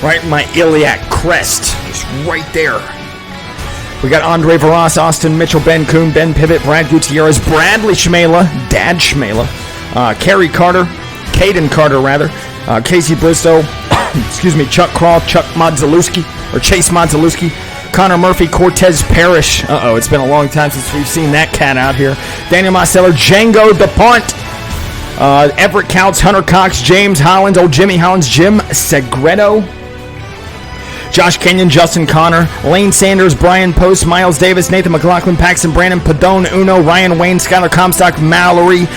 Right in my iliac crest. Just right there. We got Andre Varas, Austin Mitchell, Ben Kuhn, Ben Pivot, Brad Gutierrez, Bradley Schmela, Dad Schmela, Kerry Carter, Caden Carter rather, Casey Bristow, excuse me, Chuck Crawl, Chuck Modzalewski, or Chase Modzalewski, Connor Murphy, Cortez Parrish. It's been a long time since we've seen that cat out here. Daniel Marceller, Django DePont, Everett Counts, Hunter Cox, James Hollins, old Jimmy Hollins, Jim Segredo, Josh Kenyon, Justin Connor, Lane Sanders, Brian Post, Miles Davis, Nathan McLaughlin, Paxton Brandon, Padone Uno, Ryan Wayne, Skylar Comstock, Mallory,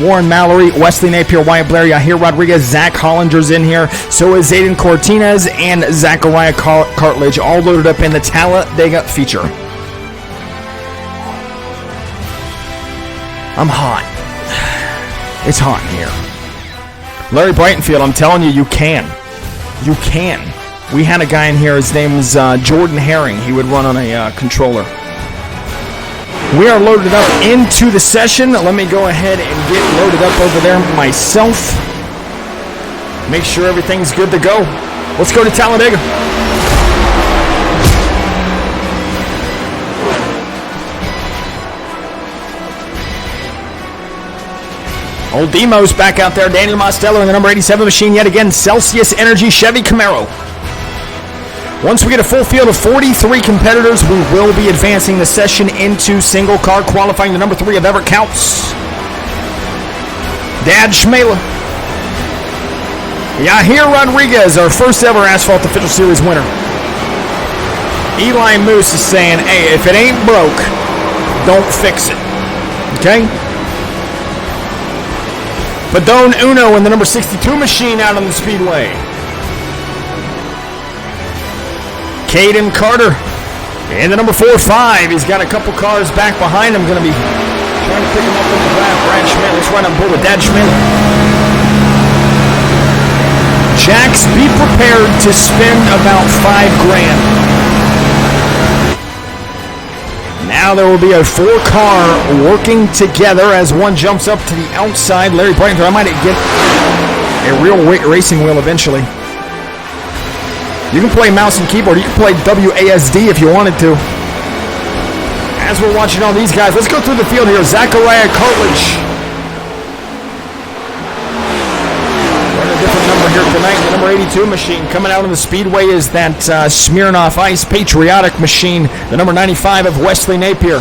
Warren Mallory, Wesley Napier, Wyatt Blair, Yahir Rodriguez, Zach Hollinger's in here. So is Zayden Cortinez and Zachariah Cartledge, all loaded up in the Talladega feature. I'm hot. It's hot in here. Larry Brightonfield, I'm telling you, you can. You can. We had a guy in here, his name is Jordan Herring. He would run on a controller. We are loaded up into the session. Let me go ahead and get loaded up over there myself. Make sure everything's good to go. Let's go to Talladega. Old Demo's back out there. Daniel Mostello in the number 87 machine yet again. Celsius Energy Chevy Camaro. Once we get a full field of 43 competitors, we will be advancing the session into single car qualifying. The number 3 of Everett Counts. Dad Schmela. Yahir Rodriguez, our first ever Asphalt Official Series winner. Eli Moose is saying, hey, if it ain't broke, don't fix it. Okay? Badone Uno in the number 62 machine out on the speedway. Caden Carter in the number 4-5. He's got a couple cars back behind him. Going to be trying to pick him up in the back. Brad Schmidt. Let's run on board with Dad Schmidt. Jax, be prepared to spend about $5,000. Now there will be a 4-car working together as one jumps up to the outside. Larry Brighton, I might get a real racing wheel eventually. You can play mouse and keyboard. You can play WASD if you wanted to. As we're watching all these guys, let's go through the field here. Zachariah Cartledge. Running a different number here tonight. The number 82 machine coming out on the speedway is that Smirnoff Ice Patriotic machine. The number 95 of Wesley Napier.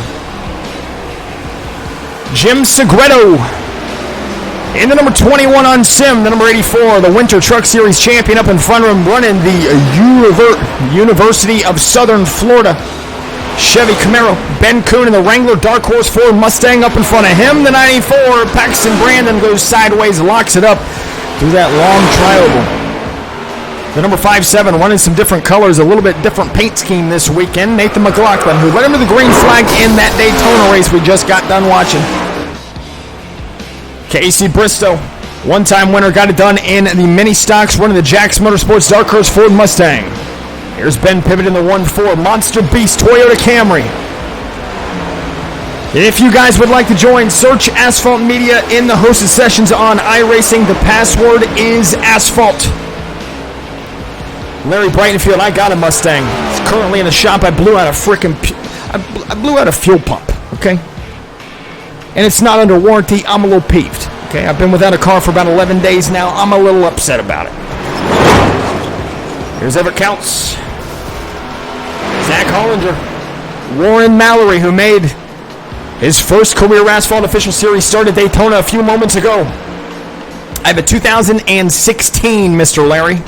Jim Segredo. In the number 21 on Sim, the number 84, the Winter Truck Series champion up in front of him, running the University of Southern Florida Chevy Camaro. Ben Kuhn in the Wrangler Dark Horse Ford Mustang up in front of him. The 94, Paxton Brandon goes sideways, locks it up through that long tri-oval. The number 5-7 running some different colors, a little bit different paint scheme this weekend. Nathan McLaughlin, who led him to the green flag in that Daytona race we just got done watching. Casey Bristow, one-time winner, got it done in the mini stocks, running the Jax Motorsports Dark Horse Ford Mustang. Here's Ben Pivot in the 1-4 Monster Beast Toyota Camry. If you guys would like to join, search Asphalt Media in the hosted sessions on iRacing. The password is Asphalt. Larry Brightonfield, I got a Mustang. It's currently in the shop. I blew out a fuel pump, okay? And it's not under warranty. I'm a little peeved. Okay, I've been without a car for about 11 days now. I'm a little upset about it. Here's Everett Counts. Zach Hollinger. Warren Mallory, who made his first career Asphalt Official Series start at Daytona a few moments ago. I have a 2016, Mr. Larry.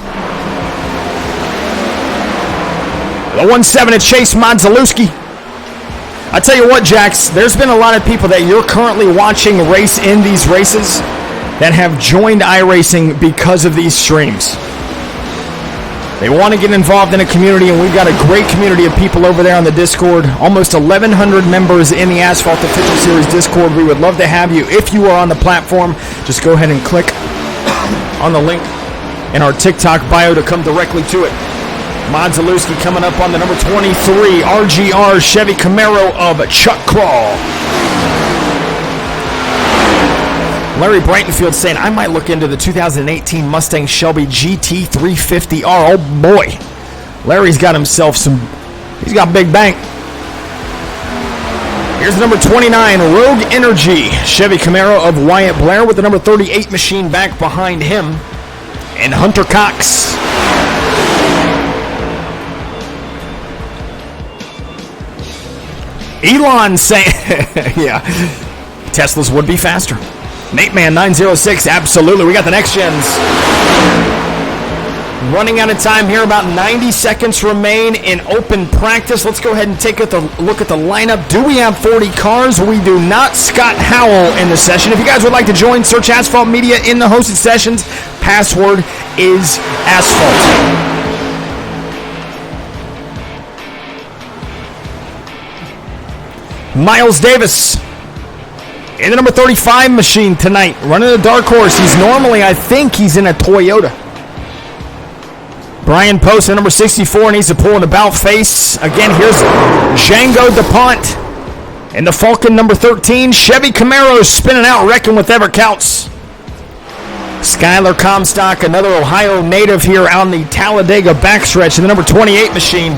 The 1-7 at Chase Modzalewski. I tell you what, Jax, there's been a lot of people that you're currently watching race in these races that have joined iRacing because of these streams. They want to get involved in a community, and we've got a great community of people over there on the Discord. Almost 1,100 members in the Asphalt Official Series Discord. We would love to have you. If you are on the platform, just go ahead and click on the link in our TikTok bio to come directly to it. Modzalewski coming up on the number 23 RGR Chevy Camaro of Chuck Crawl. Larry Brightonfield saying, I might look into the 2018 Mustang Shelby GT350R. Oh boy. Larry's got himself he's got big bank. Here's the number 29 Rogue Energy Chevy Camaro of Wyatt Blair with the number 38 machine back behind him. And Hunter Cox. Elon saying, yeah, Teslas would be faster. Nate Man 906, absolutely. We got the next gens. Running out of time here, about 90 seconds remain in open practice. Let's go ahead and take a look at the lineup. Do we have 40 cars? We do not. Scott Howell in the session. If you guys would like to join, search Asphalt Media in the hosted sessions. Password is Asphalt. Miles Davis In the number 35 machine tonight, running the dark horse. He's normally, I think he's in a Toyota. Brian Post at number 64 needs to pull an about face. Again, here's Django DuPont. And the Falcon number 13, Chevy Camaro spinning out, wrecking with Everett Counts. Skylar Comstock, another Ohio native here on the Talladega backstretch in the number 28 machine.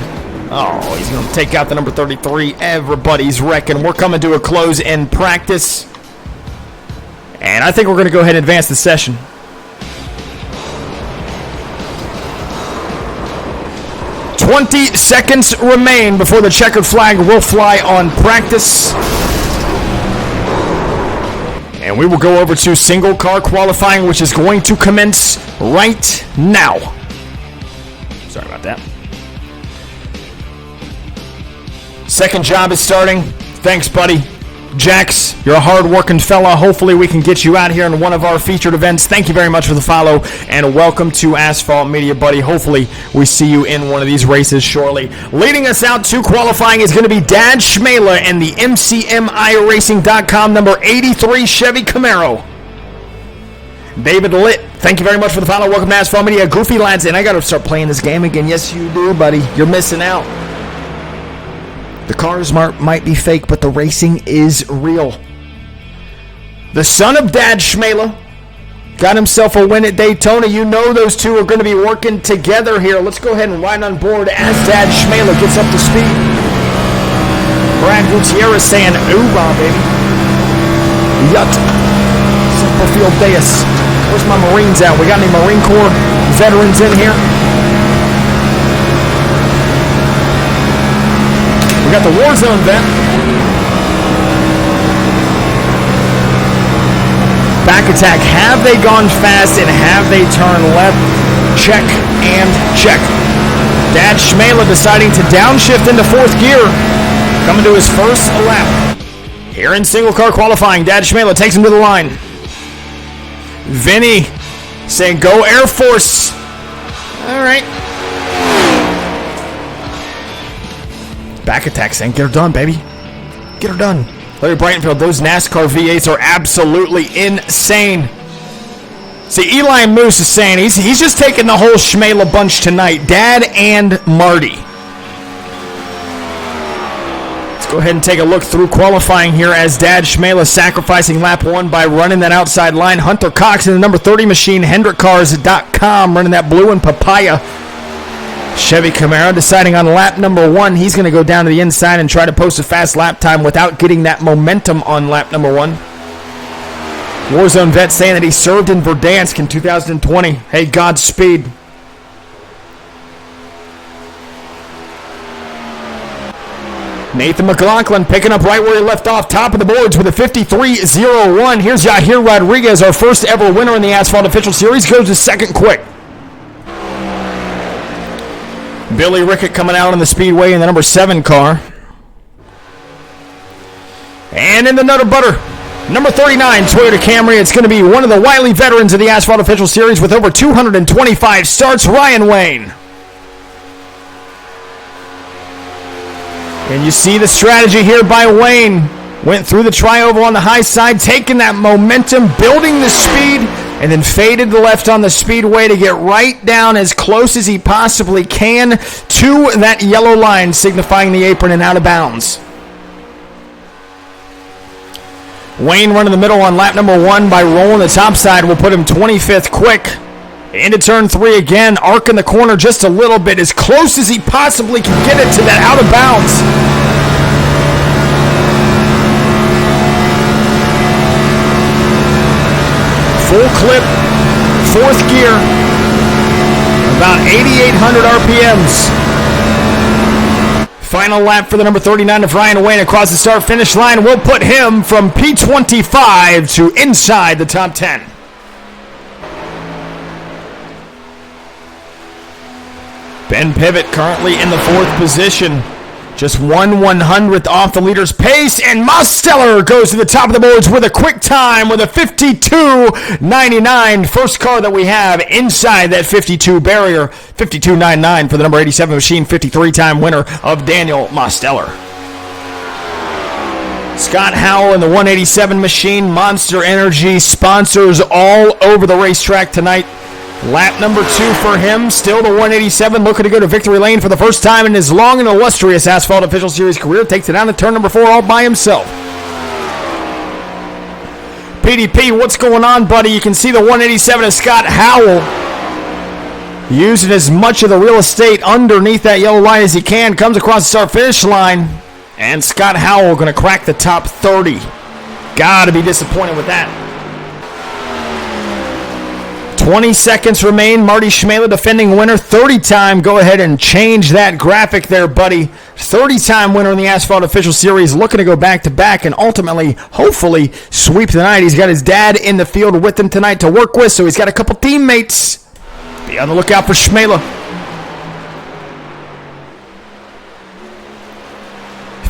Oh, he's going to take out the number 33. Everybody's wrecking. We're coming to a close in practice. And I think we're going to go ahead and advance the session. "20 seconds remain before the checkered flag will fly on practice. And we will go over to single car qualifying, which is going to commence right now. Sorry about that. Second job is starting. Thanks, buddy. Jax, you're a hard-working fella. Hopefully we can get you out here in one of our featured events. Thank you very much for the follow, and welcome to Asphalt Media, buddy. Hopefully we see you in one of these races shortly. Leading us out to qualifying is going to be Dad Schmela and the MCMiRacing.com number 83 Chevy Camaro. David Litt, thank you very much for the follow. Welcome to Asphalt Media. Goofy lads, and I got to start playing this game again. Yes, you do, buddy. You're missing out. The cars might be fake, but the racing is real. The son of Dad Schmela got himself a win at Daytona. You know those two are going to be working together here. Let's go ahead and ride on board as Dad Schmela gets up to speed. Brad Gutierrez saying, "Oorah, baby." Yut. Simple Deus. Where's my Marines at? We got any Marine Corps veterans in here? We got the Warzone vet. Back attack. Have they gone fast and have they turned left? Check and check. Dad Schmela deciding to downshift into fourth gear. Coming to his first lap. Here in single car qualifying, Dad Schmela takes him to the line. Vinny saying, "Go Air Force." All right. Back attack saying, "Get her done, baby. Get her done." Larry Brightonfield, those NASCAR V8s are absolutely insane. See, Eli Moose is saying he's just taking the whole Schmela bunch tonight. Dad and Marty. Let's go ahead and take a look through qualifying here as Dad Schmela sacrificing lap 1 by running that outside line. Hunter Cox in the number 30 machine, HendrickCars.com, running that blue and papaya. Chevy Camaro deciding on lap number 1, he's going to go down to the inside and try to post a fast lap time without getting that momentum on lap number 1. Warzone vet saying that he served in Verdansk in 2020. Hey, Godspeed. Nathan McLaughlin picking up right where he left off, top of the boards with a 53.01. Here's Yahir Rodriguez, our first ever winner in the Asphalt Official Series, goes to second quick. Billy Rickett coming out on the speedway in the number 7 car. And in the Nutter Butter, number 39 Toyota Camry. It's going to be one of the wily veterans of the Asphalt Official Series with over 225 starts, Ryan Wayne. And you see the strategy here by Wayne. Went through the tri-oval on the high side, taking that momentum, building the speed, and then faded to the left on the speedway to get right down as close as he possibly can to that yellow line signifying the apron and out of bounds. Wayne running the middle on lap number 1 by rolling the top side will put him 25th quick. Into turn 3 again, arcing the corner just a little bit, as close as he possibly can get it to that out of bounds. Full clip, 4th gear, about 8,800 RPMs. Final lap for the number 39 of Ryan Wayne across the start-finish line will put him from P25 to inside the top 10. Ben Pivot currently in the 4th position. Just 1/100th off the leader's pace, and Mosteller goes to the top of the boards with a quick time with a 52.99. First car that we have inside that 52 barrier. 52.99 for the number 87 machine, 53-time winner of Daniel Mosteller. Scott Howell and the 187 machine. Monster Energy sponsors all over the racetrack tonight. Lap number 2 for him. Still the 187 looking to go to victory lane for the first time in his long and illustrious Asphalt Official Series career. Takes it down to turn number 4 all by himself. PDP, what's going on, buddy? You can see the 187 of Scott Howell using as much of the real estate underneath that yellow line as he can. Comes across the start-finish line. And Scott Howell going to crack the top 30. Gotta be disappointed with that. 20 seconds remain. Marty Schmela, defending winner. 30-time. Go ahead and change that graphic there, buddy. 30-time winner in the Asphalt Official Series. Looking to go back-to-back and ultimately, hopefully, sweep tonight. He's got his dad in the field with him tonight to work with, so he's got a couple teammates. Be on the lookout for Schmela.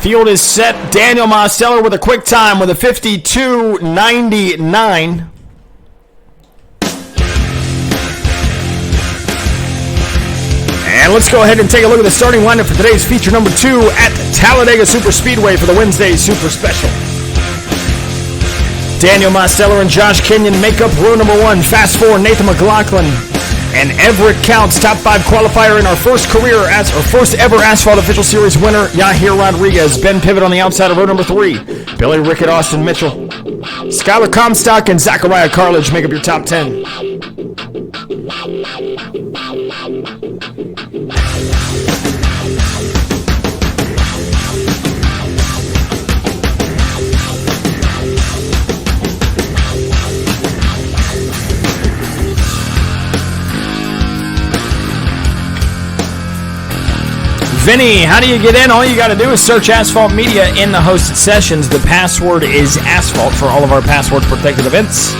Field is set. Daniel Mosteller with a quick time with a 52.99. And let's go ahead and take a look at the starting lineup for today's feature number 2 at Talladega Super Speedway for the Wednesday Super Special. Daniel Mosteller and Josh Kenyon make up row number 1. Fast 4, Nathan McLaughlin and Everett Counts, top 5 qualifier in our first ever Asphalt Official Series winner, Yahir Rodriguez. Ben Pivot on the outside of row number 3. Billy Rickett, Austin Mitchell. Skylar Comstock and Zachariah Carledge make up your top 10. Vinny, how do you get in? All you got to do is search Asphalt Media in the hosted sessions. The password is Asphalt for all of our password-protected events,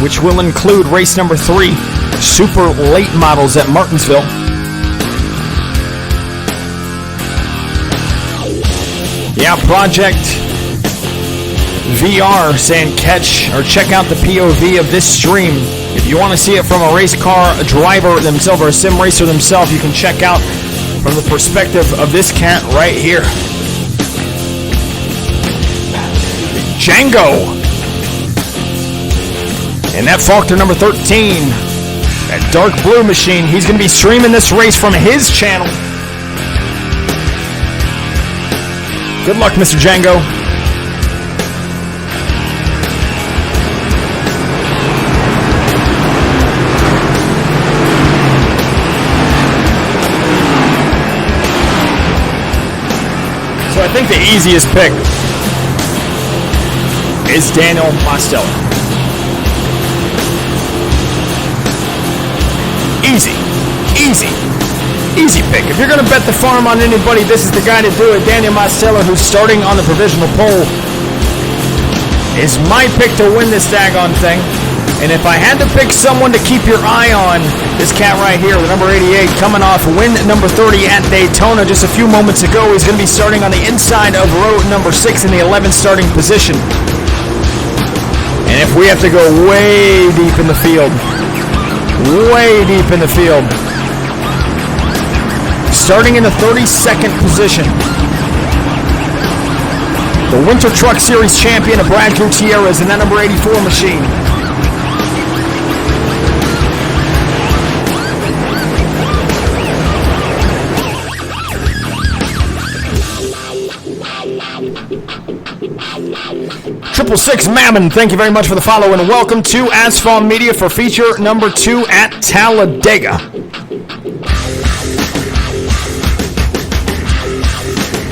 which will include race number 3, Super Late Models at Martinsville. Yeah, Project VR saying catch or check out the POV of this stream. If you want to see it from a race car driver themselves or a sim racer themselves, you can check out from the perspective of this cat right here. Django. And that Faulkner number 13. That dark blue machine. He's going to be streaming this race from his channel. Good luck, Mr. Django. So I think the easiest pick is Daniel Mosteller. Easy pick. If you're going to bet the farm on anybody, this is the guy to do it. Daniel Mosteller, who's starting on the provisional pole, is my pick to win this daggone thing. And if I had to pick someone to keep your eye on, this cat right here, the number 88, coming off win number 30 at Daytona just a few moments ago. He's going to be starting on the inside of row number 6 in the 11th starting position. And if we have to go way deep in the field, starting in the 32nd position, the Winter Truck Series champion of Brad Gutierrez in that number 84 machine. Triple Six Mammon, thank you very much for the follow, and welcome to Asphalt Media for feature number 2 at Talladega.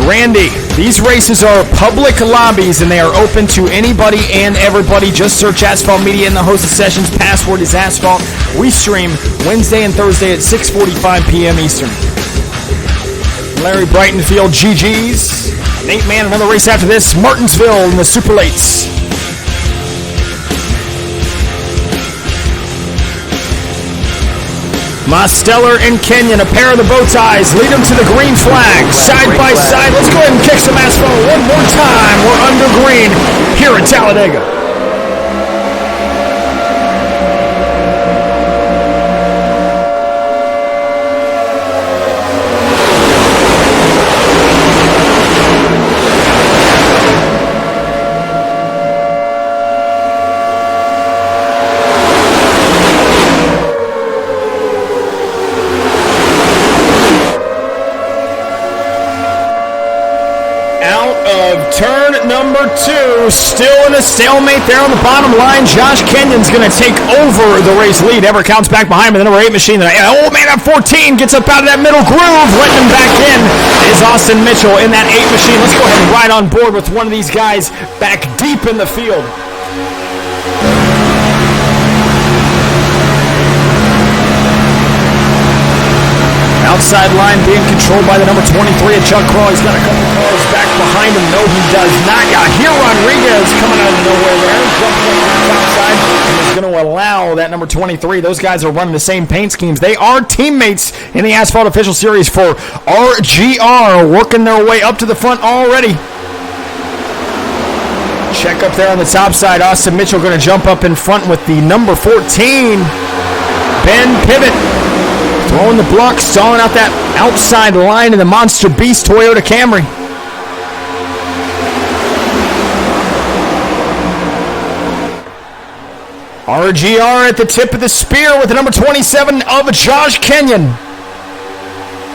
Randy, these races are public lobbies and they are open to anybody and everybody. Just search Asphalt Media in the hosted sessions. Password is Asphalt. We stream Wednesday and Thursday at 6:45 p.m. Eastern. Larry Brightonfield, GG's. Nate Mann, another race after this. Martinsville in the Super Lates. Mosteller and Kenyon, a pair of the bow ties, lead them to the green flag, side by side. Let's go ahead and kick some asphalt one more time. We're under green here at Talladega. Turn number 2, still in a stalemate there on the bottom line. Josh Kenyon's going to take over the race lead. Ever counts back behind him, the number 8 machine. Oh, man, that 14 gets up out of that middle groove. Letting him back in is Austin Mitchell in that 8 machine. Let's go ahead and ride on board with one of these guys back deep in the field. Outside line being controlled by the number 23 of Chuck Crawl. He's got a couple cars back behind him. No, he does not. Yeah, here Rodriguez coming out of nowhere there. Jumping up on the outside. And he's going to allow that number 23. Those guys are running the same paint schemes. They are teammates in the Asphalt Official Series for RGR. Working their way up to the front already. Check up there on the top side. Austin Mitchell going to jump up in front with the number 14. Ben Pivot. Throwing the block, stalling out that outside line in the Monster Beast Toyota Camry. RGR at the tip of the spear with the number 27 of Josh Kenyon.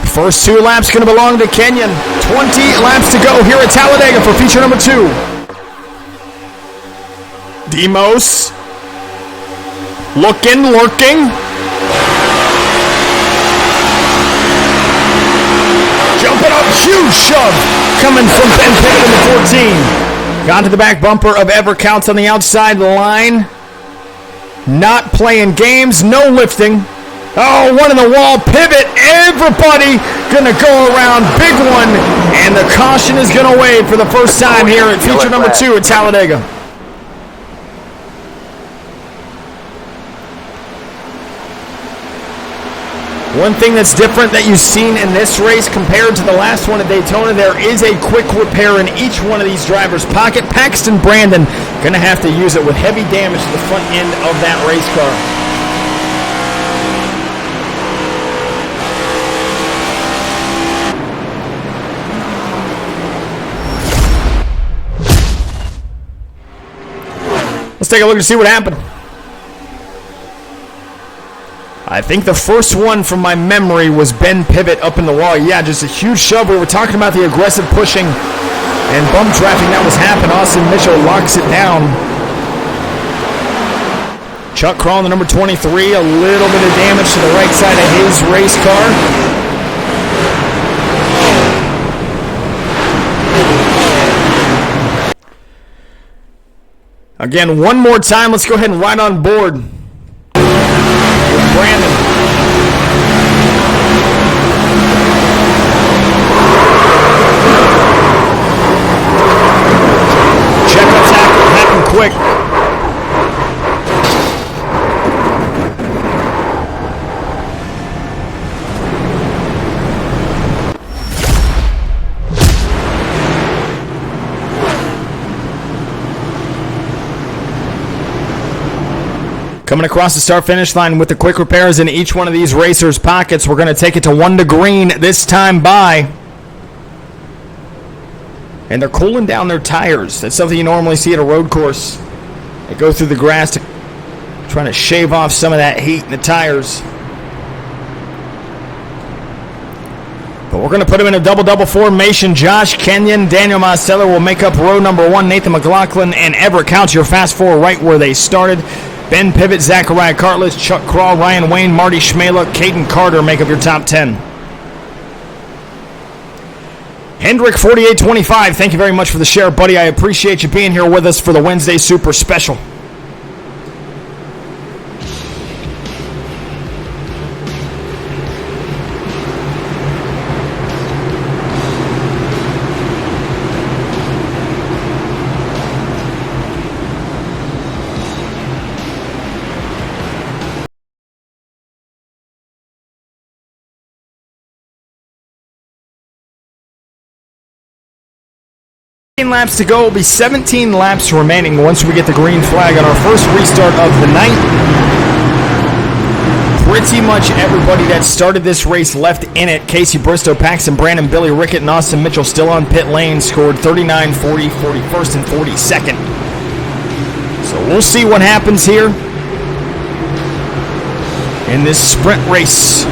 First 2 laps going to belong to Kenyon. 20 laps to go here at Talladega for feature number 2. Demos. Lurking. Jumping up, huge shove coming from Ben Pivot in the 14. Gone to the back bumper of Ever Counts on the outside line. Not playing games, no lifting. Oh, one in the wall, Pivot, everybody gonna go around, big one, and the caution is gonna wave for the first time here at feature number 2 at Talladega. One thing that's different that you've seen in this race compared to the last one at Daytona, there is a quick repair in each one of these drivers' pocket. Paxton Brandon going to have to use it with heavy damage to the front end of that race car. Let's take a look and see what happened. I think the first one from my memory was Ben Pivot up in the wall. Yeah, just a huge shove. We were talking about the aggressive pushing and bump drafting that was happening. Austin Mitchell locks it down. Chuck Crawl, the number 23, a little bit of damage to the right side of his race car. Again, one more time. Let's go ahead and ride on board. Brandon. Checkups happen quick. Coming across the start-finish line with the quick repairs in each one of these racers' pockets. We're going to take it to 1 to green this time by. And they're cooling down their tires. That's something you normally see at a road course. They go through the grass trying to shave off some of that heat in the tires. But we're going to put them in a double-double formation. Josh Kenyon, Daniel Marcello will make up row number 1. Nathan McLaughlin and Everett Counts your fast 4 right where they started. Ben Pivot, Zachariah Cartless, Chuck Crawl, Ryan Wayne, Marty Schmela, Caden Carter make up your top 10. Hendrick 4825, thank you very much for the share, buddy. I appreciate you being here with us for the Wednesday Super Special. Laps to go. Will be 17 laps remaining once we get the green flag on our first restart of the night. Pretty much everybody that started this race left in it. Casey Bristow, Paxton Brandon, Billy Rickett, and Austin Mitchell still on pit lane. Scored 39, 40, 41st, and 42nd. So we'll see what happens here in this sprint race.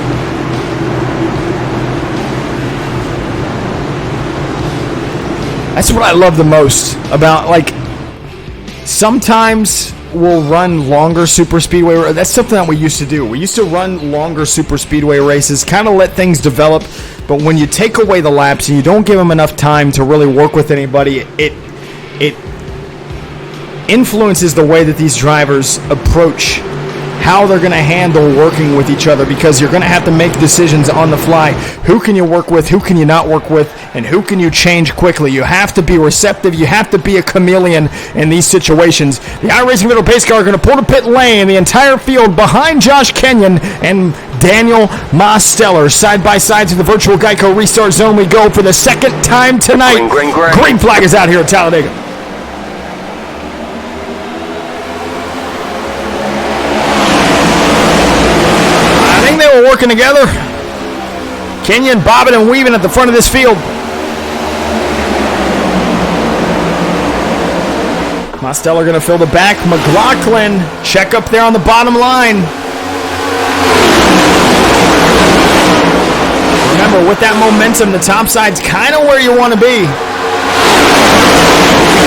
That's what I love the most about, like, sometimes we'll run longer super speedway. That's something that we used to do. We used to run longer super speedway races, kind of let things develop. But when you take away the laps and you don't give them enough time to really work with anybody, it influences the way that these drivers approach how they're going to handle working with each other, because you're going to have to make decisions on the fly. Who can you work with? Who can you not work with? And who can you change quickly? You have to be receptive. You have to be a chameleon in these situations. The iRacing middle pace car are going to pull to pit lane. The entire field behind Josh Kenyon and Daniel Mosteller. Side by side to the virtual Geico restart zone we go for the second time tonight. Green flag is out here at Talladega. They were working together. Kenyon bobbing and weaving at the front of this field. Mosteller going to fill the back. McLaughlin check up there on the bottom line. Remember, with that momentum, the top side's kind of where you want to be.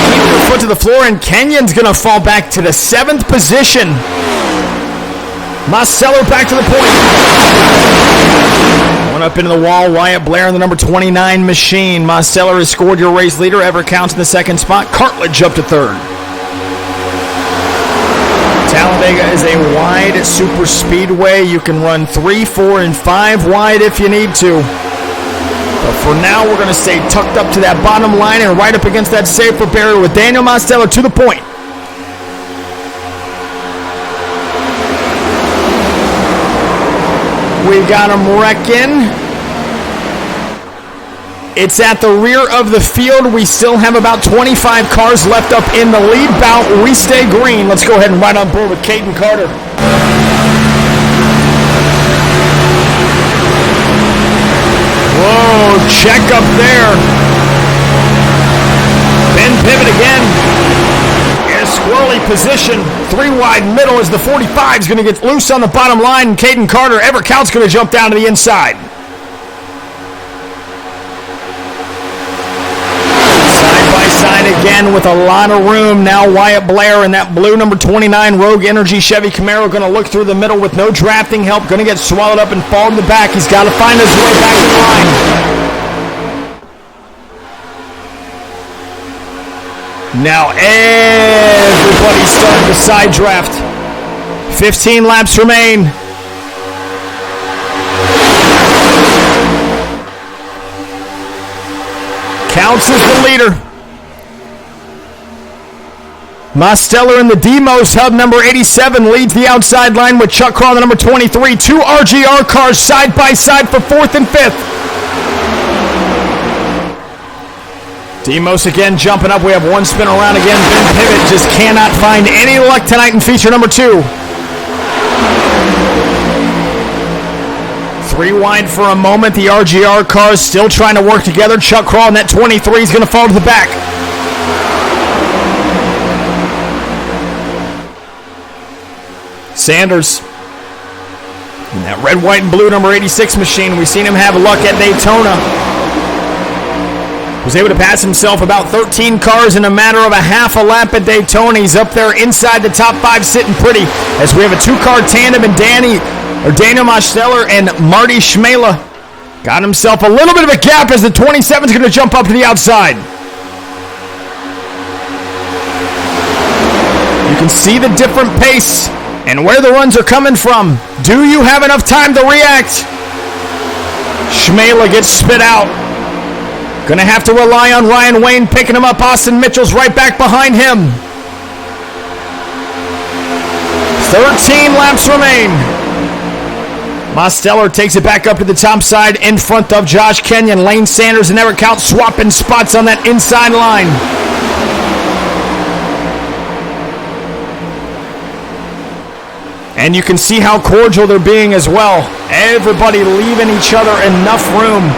Keep your foot to the floor, and Kenyon's going to fall back to the 7th position. Mosteller back to the point. Going up into the wall, Wyatt Blair in the number 29 machine. Mosteller has scored your race leader. Ever Counts in the 2nd spot. Cartledge up to 3rd. Talladega is a wide super speedway. You can run 3, 4, and 5 wide if you need to. But for now, we're going to stay tucked up to that bottom line and right up against that safer barrier with Daniel Mosteller to the point. We got him wrecking. It's at the rear of the field. We still have about 25 cars left up in the lead bout. We stay green. Let's go ahead and ride on board with Caden Carter. Whoa, check up there. Bend pivot again. In a squirrely position. 3 wide middle as the 45 is going to get loose on the bottom line. And Caden Carter, Ever Counts, going to jump down to the inside. Side by side again with a lot of room. Now Wyatt Blair in that blue number 29 Rogue Energy Chevy Camaro going to look through the middle with no drafting help. Going to get swallowed up and fall in the back. He's got to find his way back in line. Now everybody's starting to side draft. 15 laps remain. Counts as the leader. Mosteller in the Demos hub number 87 leads the outside line with Chuck Craw the number 23. 2 RGR cars side by side for 4th and 5th. Demos again jumping up. We have one spin around again. Ben Pivot just cannot find any luck tonight in feature number 2. 3 wide for a moment. The RGR cars still trying to work together. Chuck Crawl in that 23 is going to fall to the back. Sanders in that red, white, and blue number 86 machine. We've seen him have luck at Daytona. Was able to pass himself about 13 cars in a matter of a half a lap at Daytona. He's up there inside the top 5 sitting pretty as we have a 2-car tandem and Daniel Mosteller and Marty Schmela. Got himself a little bit of a gap as the 27 is going to jump up to the outside. You can see the different pace and where the runs are coming from. Do you have enough time to react? Schmela gets spit out. Gonna have to rely on Ryan Wayne picking him up. Austin Mitchell's right back behind him. 13 laps remain. Mosteller takes it back up to the top side in front of Josh Kenyon. Lane Sanders and Ever Counts swapping spots on that inside line. And you can see how cordial they're being as well. Everybody leaving each other enough room.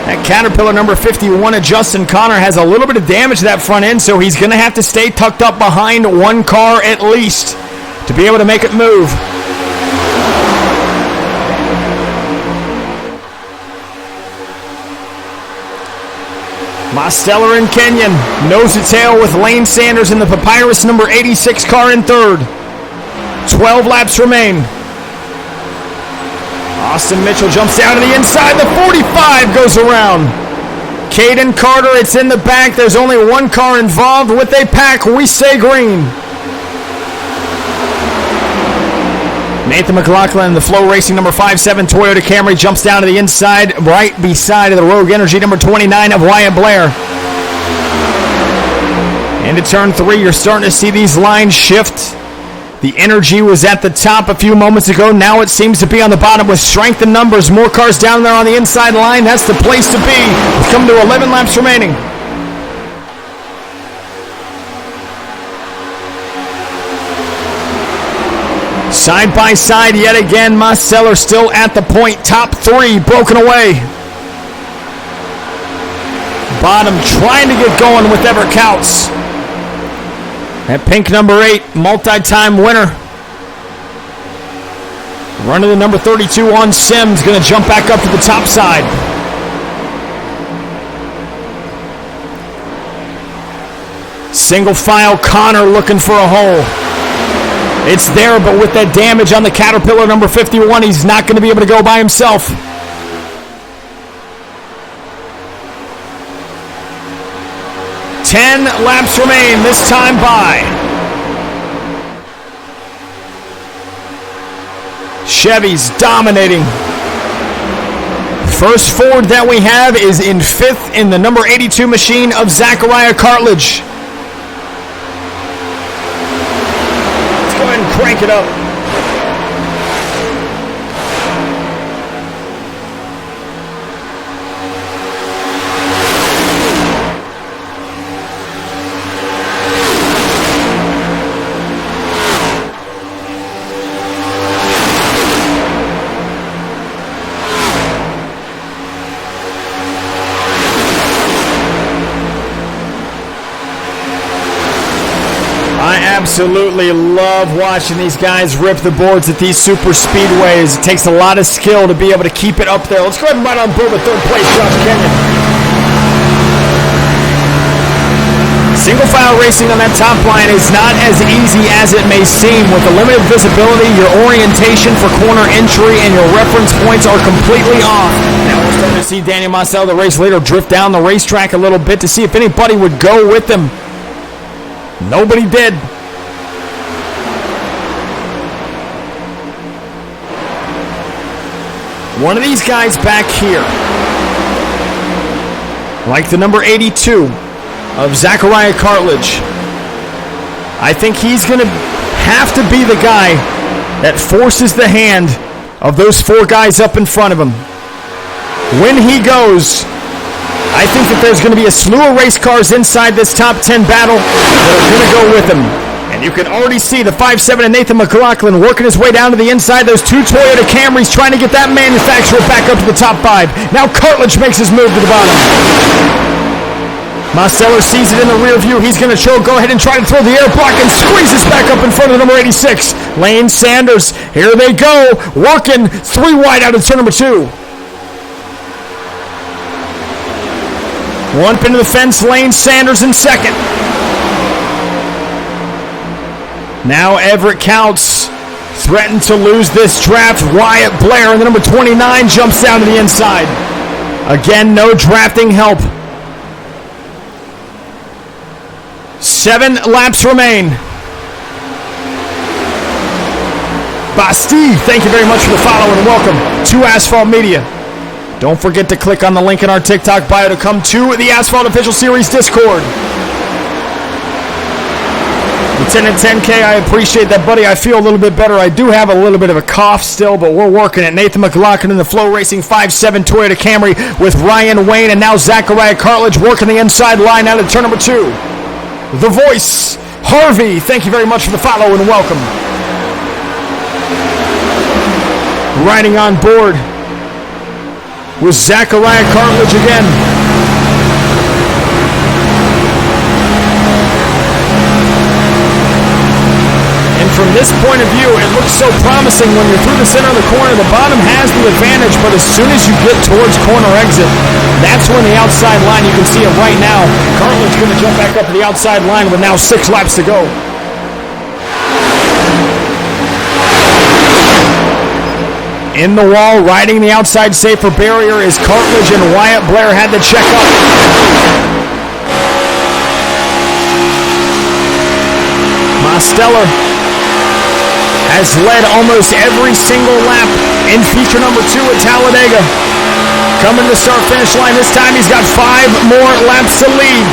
That Caterpillar number 51 of Justin Connor has a little bit of damage to that front end, so he's going to have to stay tucked up behind one car at least to be able to make it move. Mosteller and Kenyon, nose to tail with Lane Sanders in the Papyrus number 86 car in third. 12 laps remain. Austin Mitchell jumps down to the inside. The 45 goes around. Caden Carter, it's in the back. There's only one car involved. With a pack, we stay green. Nathan McLaughlin, the Flow Racing number 57 Toyota Camry, jumps down to the inside, right beside of the Rogue Energy number 29 of Wyatt Blair. Into turn 3, you're starting to see these lines shift. The Energy was at the top a few moments ago. Now it seems to be on the bottom with strength in numbers. More cars down there on the inside line. That's the place to be. We've come to 11 laps remaining. Side by side yet again. Mosteller still at the point. Top 3 broken away. Bottom trying to get going with ever counts. That pink number 8, multi-time winner. Running the number 32 on Sims, going to jump back up to the top side. Single file Connor looking for a hole. It's there, but with that damage on the Caterpillar number 51, he's not going to be able to go by himself. Ten laps remain, this time by. Chevy's dominating. First Ford that we have is in 5th in the number 82 machine of Zachariah Cartledge. Let's go ahead and crank it up. Absolutely love watching these guys rip the boards at these super speedways. It takes a lot of skill to be able to keep it up there. Let's go ahead and ride on board with third place, Josh Kenyon. Single file racing on that top line is not as easy as it may seem. With the limited visibility, your orientation for corner entry and your reference points are completely off. Now we're starting to see Daniel Mosteller, the race leader, drift down the racetrack a little bit to see if anybody would go with him. Nobody did. One of these guys back here, like the number 82 of Zachariah Cartledge, I think he's going to have to be the guy that forces the hand of those 4 guys up in front of him. When he goes, I think that there's going to be a slew of race cars inside this top 10 battle that are going to go with him. And you can already see the 5.7 and Nathan McLaughlin working his way down to the inside. Those 2 Toyota Camrys trying to get that manufacturer back up to the top 5. Now Cartledge makes his move to the bottom. Mosteller sees it in the rear view. He's going to go ahead and try to throw the air block and squeezes back up in front of the number 86. Lane Sanders. Here they go. Working 3 wide out of turn number 2. One pin to the fence. Lane Sanders in second. Now Everett Counts threatened to lose this draft. Wyatt Blair in the number 29 jumps down to the inside. Again, no drafting help. 7 laps remain. Basti, thank you very much for the follow and welcome to Asphalt Media. Don't forget to click on the link in our TikTok bio to come to the Asphalt Official Series Discord. Lieutenant 10K, I appreciate that, buddy. I feel a little bit better. I do have a little bit of a cough still, but we're working it. Nathan McLaughlin in the Flow Racing 5.7 Toyota Camry with Ryan Wayne, and now Zachariah Cartledge working the inside line out of turn number 2. The Voice, Harvey, thank you very much for the follow and welcome. Riding on board with Zachariah Cartledge again. from this point of view, it looks so promising when you're through the center of the corner. The bottom has the advantage, but as soon as you get towards corner exit, that's when the outside line, you can see it right now. Cartledge going to jump back up to the outside line with now 6 laps to go. In the wall, riding the outside safer barrier is Cartledge, and Wyatt Blair had to check up. Mosteller has led almost every single lap in feature number 2 at Talladega. Coming to the start-finish line this time, he's got 5 more laps to lead.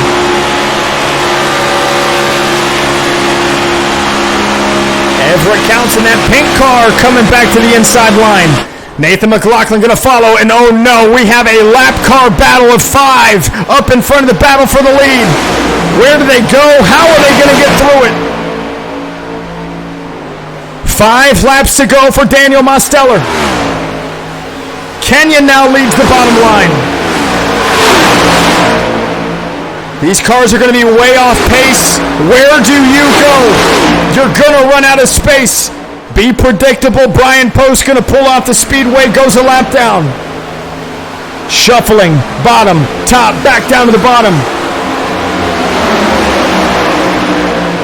Everett counts in that pink car coming back to the inside line. Nathan McLaughlin going to follow, and oh no, we have a lap car battle of 5 up in front of the battle for the lead. Where do they go? How are they going to get through it? 5 laps to go for Daniel Mosteller. Kenyon now leads the bottom line. These cars are going to be way off pace. Where do you go? You're going to run out of space. Be predictable. Brian Post going to pull off the speedway, goes a lap down. Shuffling, bottom, top, back down to the bottom.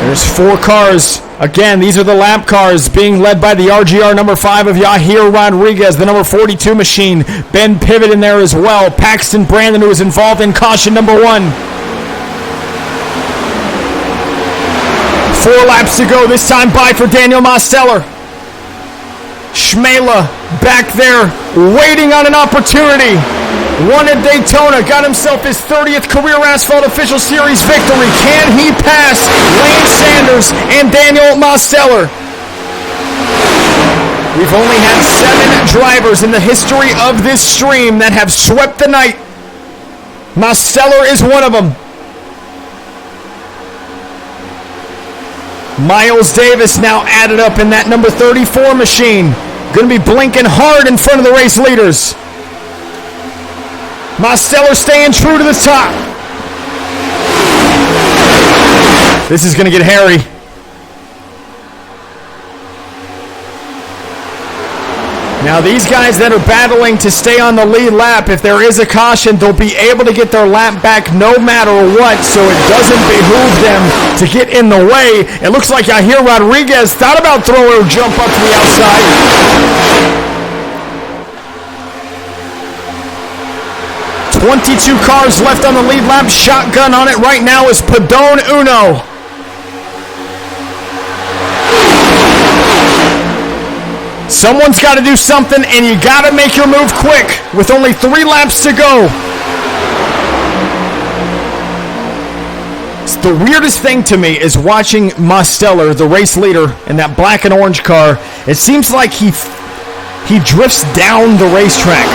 There's 4 cars. Again, these are the lap cars being led by the RGR number 5 of Yahir Rodriguez, the number 42 machine. Ben Pivot in there as well. Paxton Brandon, who was involved in caution number 1. 4 laps to go. This time by for Daniel Mosteller. Schmela back there waiting on an opportunity. Won at Daytona, got himself his 30th career Asphalt Official Series victory. Can he pass Lane Sanders and Daniel Mosteller? We've only had 7 drivers in the history of this stream that have swept the night. Mosteller is one of them. Miles Davis now added up in that number 34 machine. Going to be blinking hard in front of the race leaders. Mosteller staying true to the top. This is going to get hairy. Now these guys that are battling to stay on the lead lap, if there is a caution, they'll be able to get their lap back no matter what, so it doesn't behoove them to get in the way. It looks like Yahir Rodriguez thought about throwing a jump up to the outside. 22 cars left on the lead lap. Shotgun on it right now is Padone Uno. Someone's got to do something, and you got to make your move quick with only 3 laps to go. The weirdest thing to me is watching Mosteller, the race leader, in that black and orange car. It seems like he drifts down the racetrack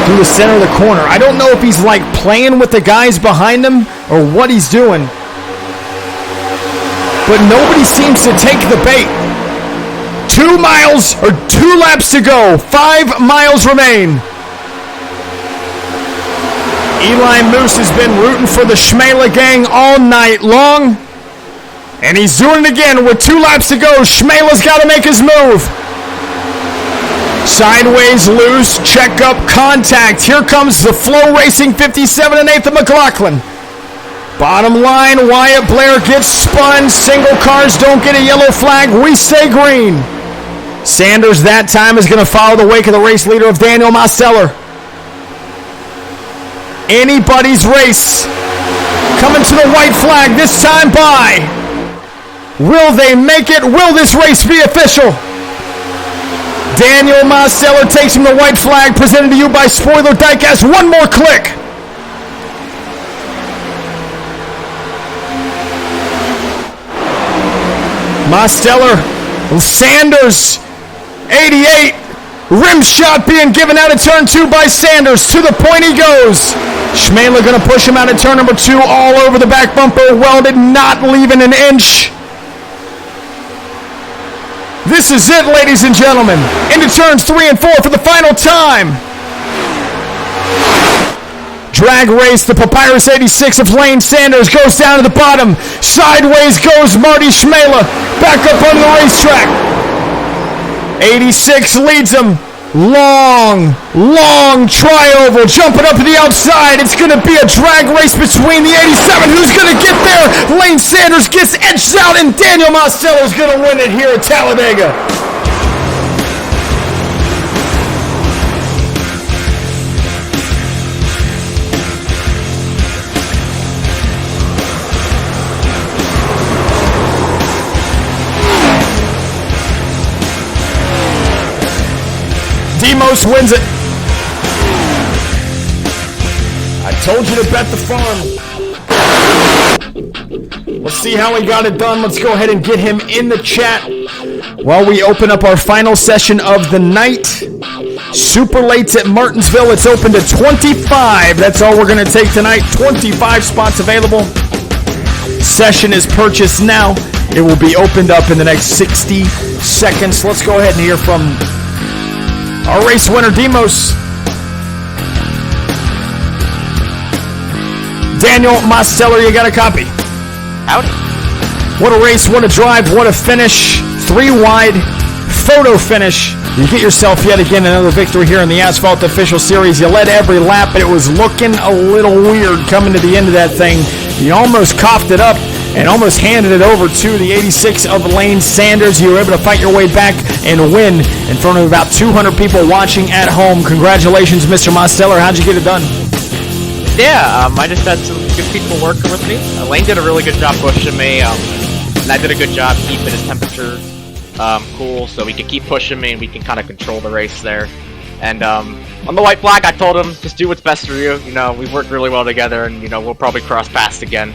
through the center of the corner. I don't know if he's like playing with the guys behind him or what he's doing. But nobody seems to take the bait. 2 miles or 2 laps to go. 5 miles remain. Eli Moose has been rooting for the Schmela gang all night long. And he's doing it again with 2 laps to go. Schmela's got to make his move. Sideways, loose, check up, contact. Here comes the Flow Racing 57 and Nathan McLaughlin. Bottom line, Wyatt Blair gets spun. Single cars don't get a yellow flag. We say green. Sanders that time is going to follow the wake of the race leader of Daniel Mosteller. Anybody's race. Coming to the white flag this time by. Will they make it? Will this race be official? Daniel Mosteller takes him the white flag, presented to you by Spoiler Diecast. One more click. Mosteller, Sanders, 88, rim shot being given out of turn 2 by Sanders. To the point he goes. Schmela going to push him out of turn number 2 all over the back bumper, welded, not leaving an inch. This is it, ladies and gentlemen. Into turns 3 and 4 for the final time. Drag race, the Papyrus 86 of Lane Sanders goes down to the bottom. Sideways goes Marty Schmela. Back up on the racetrack. 86 leads him. Long tri-oval, jumping up to the outside. It's going to be a drag race between the 87. Who's going to get there? Lane Sanders gets edged out, and Daniel Mostello's going to win it here at Talladega. Demos wins it. I told you to bet the farm. Let's see how he got it done. Let's go ahead and get him in the chat while we open up our final session of the night. Super Lates at Martinsville. It's open to 25. That's all we're going to take tonight. 25 spots available. Session is purchased now. It will be opened up in the next 60 seconds. Let's go ahead and hear from our race winner, Demos. Daniel Mosteller, you got a copy. Howdy. What a race, what a drive, what a finish. 3 wide, photo finish. You get yourself yet again another victory here in the Asphalt Official Series. You led every lap, but it was looking a little weird coming to the end of that thing. You almost coughed it up and almost handed it over to the 86 of Lane Sanders. You were able to fight your way back and win in front of about 200 people watching at home. Congratulations, Mr. Mosteller. How'd you get it done? Yeah, I just had some good people working with me. Lane did a really good job pushing me, and I did a good job keeping his temperature cool so he could keep pushing me and we can kind of control the race there. And on the white flag, I told him, just do what's best for you. You know, we've worked really well together, and, you know, we'll probably cross paths again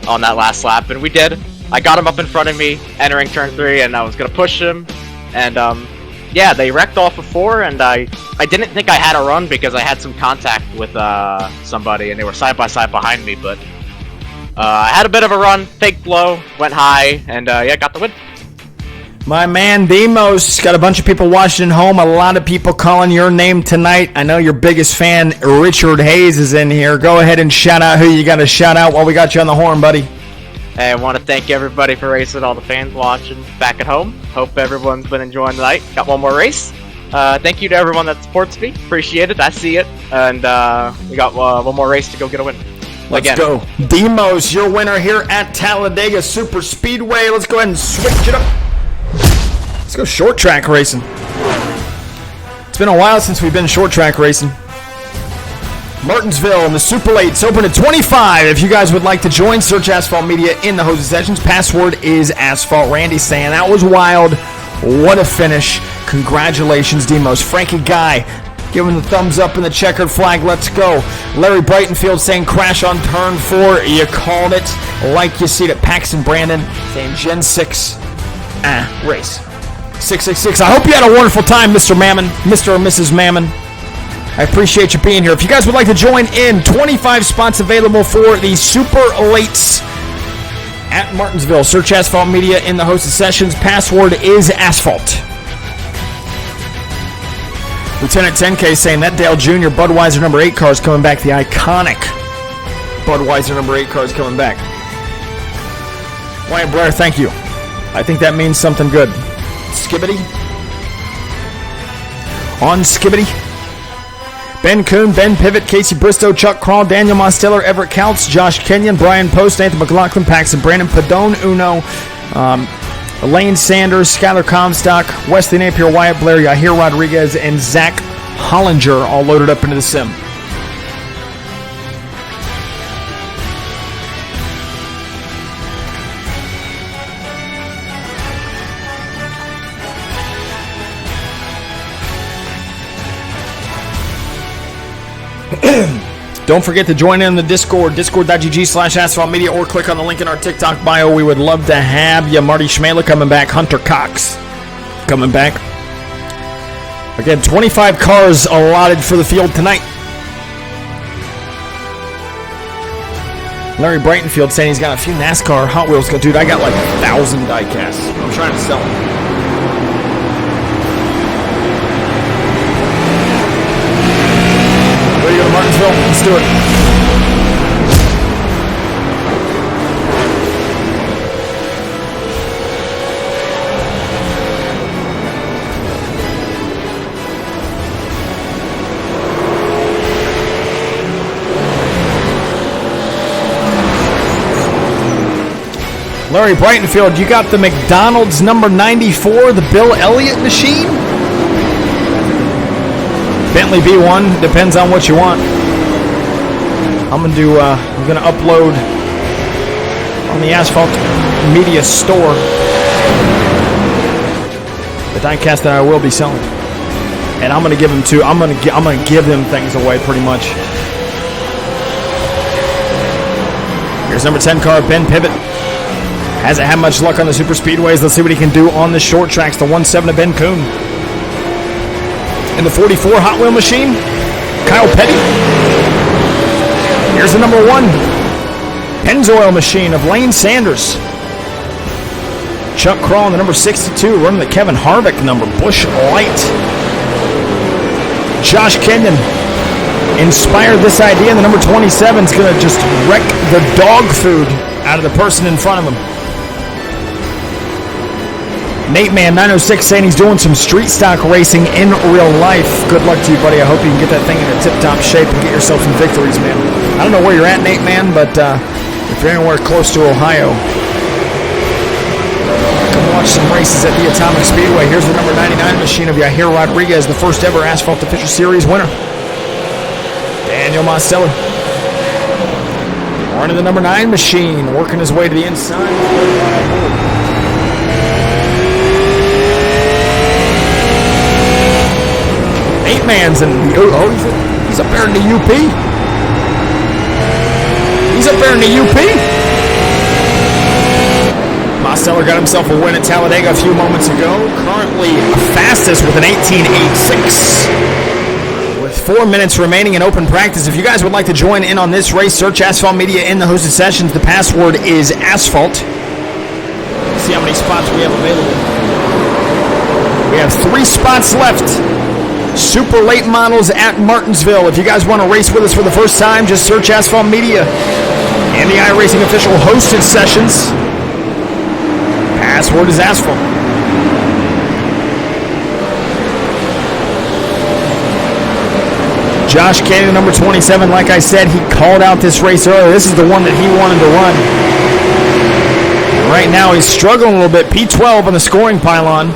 on that last lap, and we did. I got him up in front of me entering turn 3, and I was gonna push him, and yeah, they wrecked off of 4, and I didn't think I had a run because I had some contact with somebody, and they were side by side behind me, but I had a bit of a run, faked low, went high, and yeah, got the win. My man Demos, got a bunch of people watching at home, a lot of people calling your name tonight. I know your biggest fan, Richard Hayes, is in here. Go ahead and shout out who you got to shout out while we got you on the horn, buddy. Hey, I want to thank everybody for racing, all the fans watching back at home. Hope everyone's been enjoying the night. Got one more race. Thank you to everyone that supports me. Appreciate it. I see it. And we got one more race to go get a win. Let's go. Demos, your winner here at Talladega Super Speedway. Let's go ahead and switch it up. Let's go short track racing. It's been a while since we've been short track racing. Martinsville and the Super Lates open at 25. If you guys would like to join, search Asphalt Media in the hosted sessions. Password is Asphalt. Randy saying that was wild. What a finish. Congratulations, Demos. Frankie Guy giving the thumbs up in the checkered flag. Let's go. Larry Brightonfield saying crash on turn 4. You called it like you see it. Paxton Brandon saying Gen 6 race. 666. I hope you had a wonderful time, Mr. Mammon, Mr. or Mrs. Mammon. I appreciate you being here. If you guys would like to join in, 25 spots available for the Super Lates at Martinsville. Search Asphalt Media in the hosted sessions. Password is Asphalt. Lieutenant 10K saying that Dale Jr. Budweiser number 8 car is coming back. The iconic Budweiser number 8 car is coming back. Wyatt Blair, thank you. I think that means something good. Skibbity. On Skibbity. Ben Kuhn, Ben Pivot, Casey Bristow, Chuck Crawl, Daniel Mosteller, Everett Counts, Josh Kenyon, Brian Post, Nathan McLaughlin, Paxton Brandon, Padone Uno, Elaine Sanders, Skylar Comstock, Wesley Napier, Wyatt Blair, Yahir Rodriguez, and Zach Hollinger all loaded up into the sim. Don't forget to join in the Discord, discord.gg/Asphalt Media, or click on the link in our TikTok bio. We would love to have you. Marty Schmela coming back. Hunter Cox coming back. Again, 25 cars allotted for the field tonight. Larry Brightonfield saying he's got a few NASCAR Hot Wheels. Dude, I got like 1,000 die casts. I'm trying to sell them. Martinsville, let's do it. Larry Brightonfield, you got the McDonald's number 94, the Bill Elliott machine? Bentley B1, depends on what you want. I'm gonna upload on the Asphalt Media store the diecast that I will be selling, and I'm gonna give them I'm gonna give them things away pretty much. Here's number 10 car, Ben Pivot. Hasn't had much luck on the super speedways. Let's see what he can do on the short tracks. The 1.7 of Ben Kuhn. In the 44 Hot Wheel machine, Kyle Petty. Here's the number 1 Pennzoil machine of Lane Sanders. Chuck Crawl in the number 62, running the Kevin Harvick number, Busch Light. Josh Kenyon inspired this idea, and the number 27 is going to just wreck the dog food out of the person in front of him. Nate Man 906 saying he's doing some street stock racing in real life. Good luck to you, buddy. I hope you can get that thing in a tip-top shape and get yourself some victories, man. I don't know where you're at, Nate Man, but if you're anywhere close to Ohio, come watch some races at the Atomic Speedway. Here's the number 99 machine of Yahir Rodriguez, the first ever Asphalt Official Series winner. Daniel Mosteller. Running the number 9 machine, working his way to the inside. Eight man's in the he's up there in the UP. He's up there in the UP. Mosteller got himself a win at Talladega a few moments ago. Currently fastest with an 18.86. With 4 minutes remaining in open practice. If you guys would like to join in on this race, search Asphalt Media in the hosted sessions. The password is ASPHALT. Let's see how many spots we have available. We have 3 spots left. Super late models at Martinsville. If you guys want to race with us for the first time, just search Asphalt Media and the iRacing official hosted sessions. Password is Asphalt. Josh Cannon, number 27, like I said, he called out this race earlier. This is the one that he wanted to run. And right now he's struggling a little bit. P12 on the scoring pylon.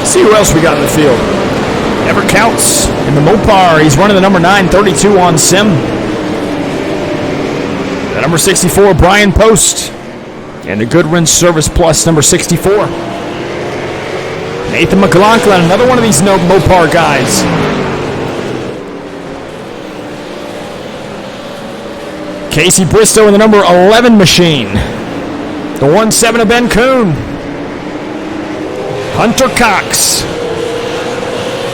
See who else we got in the field. Ever Counts in the Mopar. He's running the number 9, 32 on sim. The number 64, Brian Post. And the Goodwin Service Plus, number 64. Nathan McLaughlin, another one of these Mopar guys. Casey Bristow in the number 11 machine. The 1.7 of Ben Kuhn. Hunter Cox.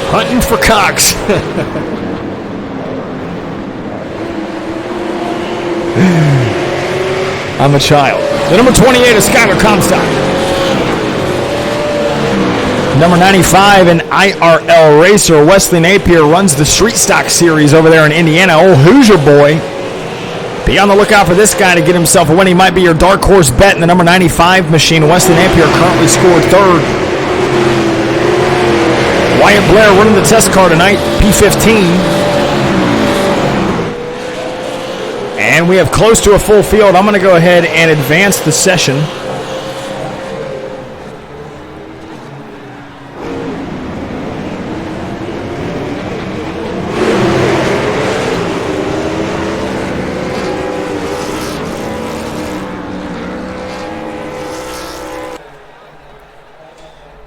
Hunting for Cox. I'm a child. The number 28 is Skyler Comstock. Number 95, an IRL racer, Wesley Napier, runs the Street Stock Series over there in Indiana. Old Hoosier boy. Be on the lookout for this guy to get himself a win. He might be your dark horse bet in the number 95 machine. Wesley Napier currently scored 3rd. Wyatt Blair running the test car tonight, P15. And we have close to a full field. I'm going to go ahead and advance the session.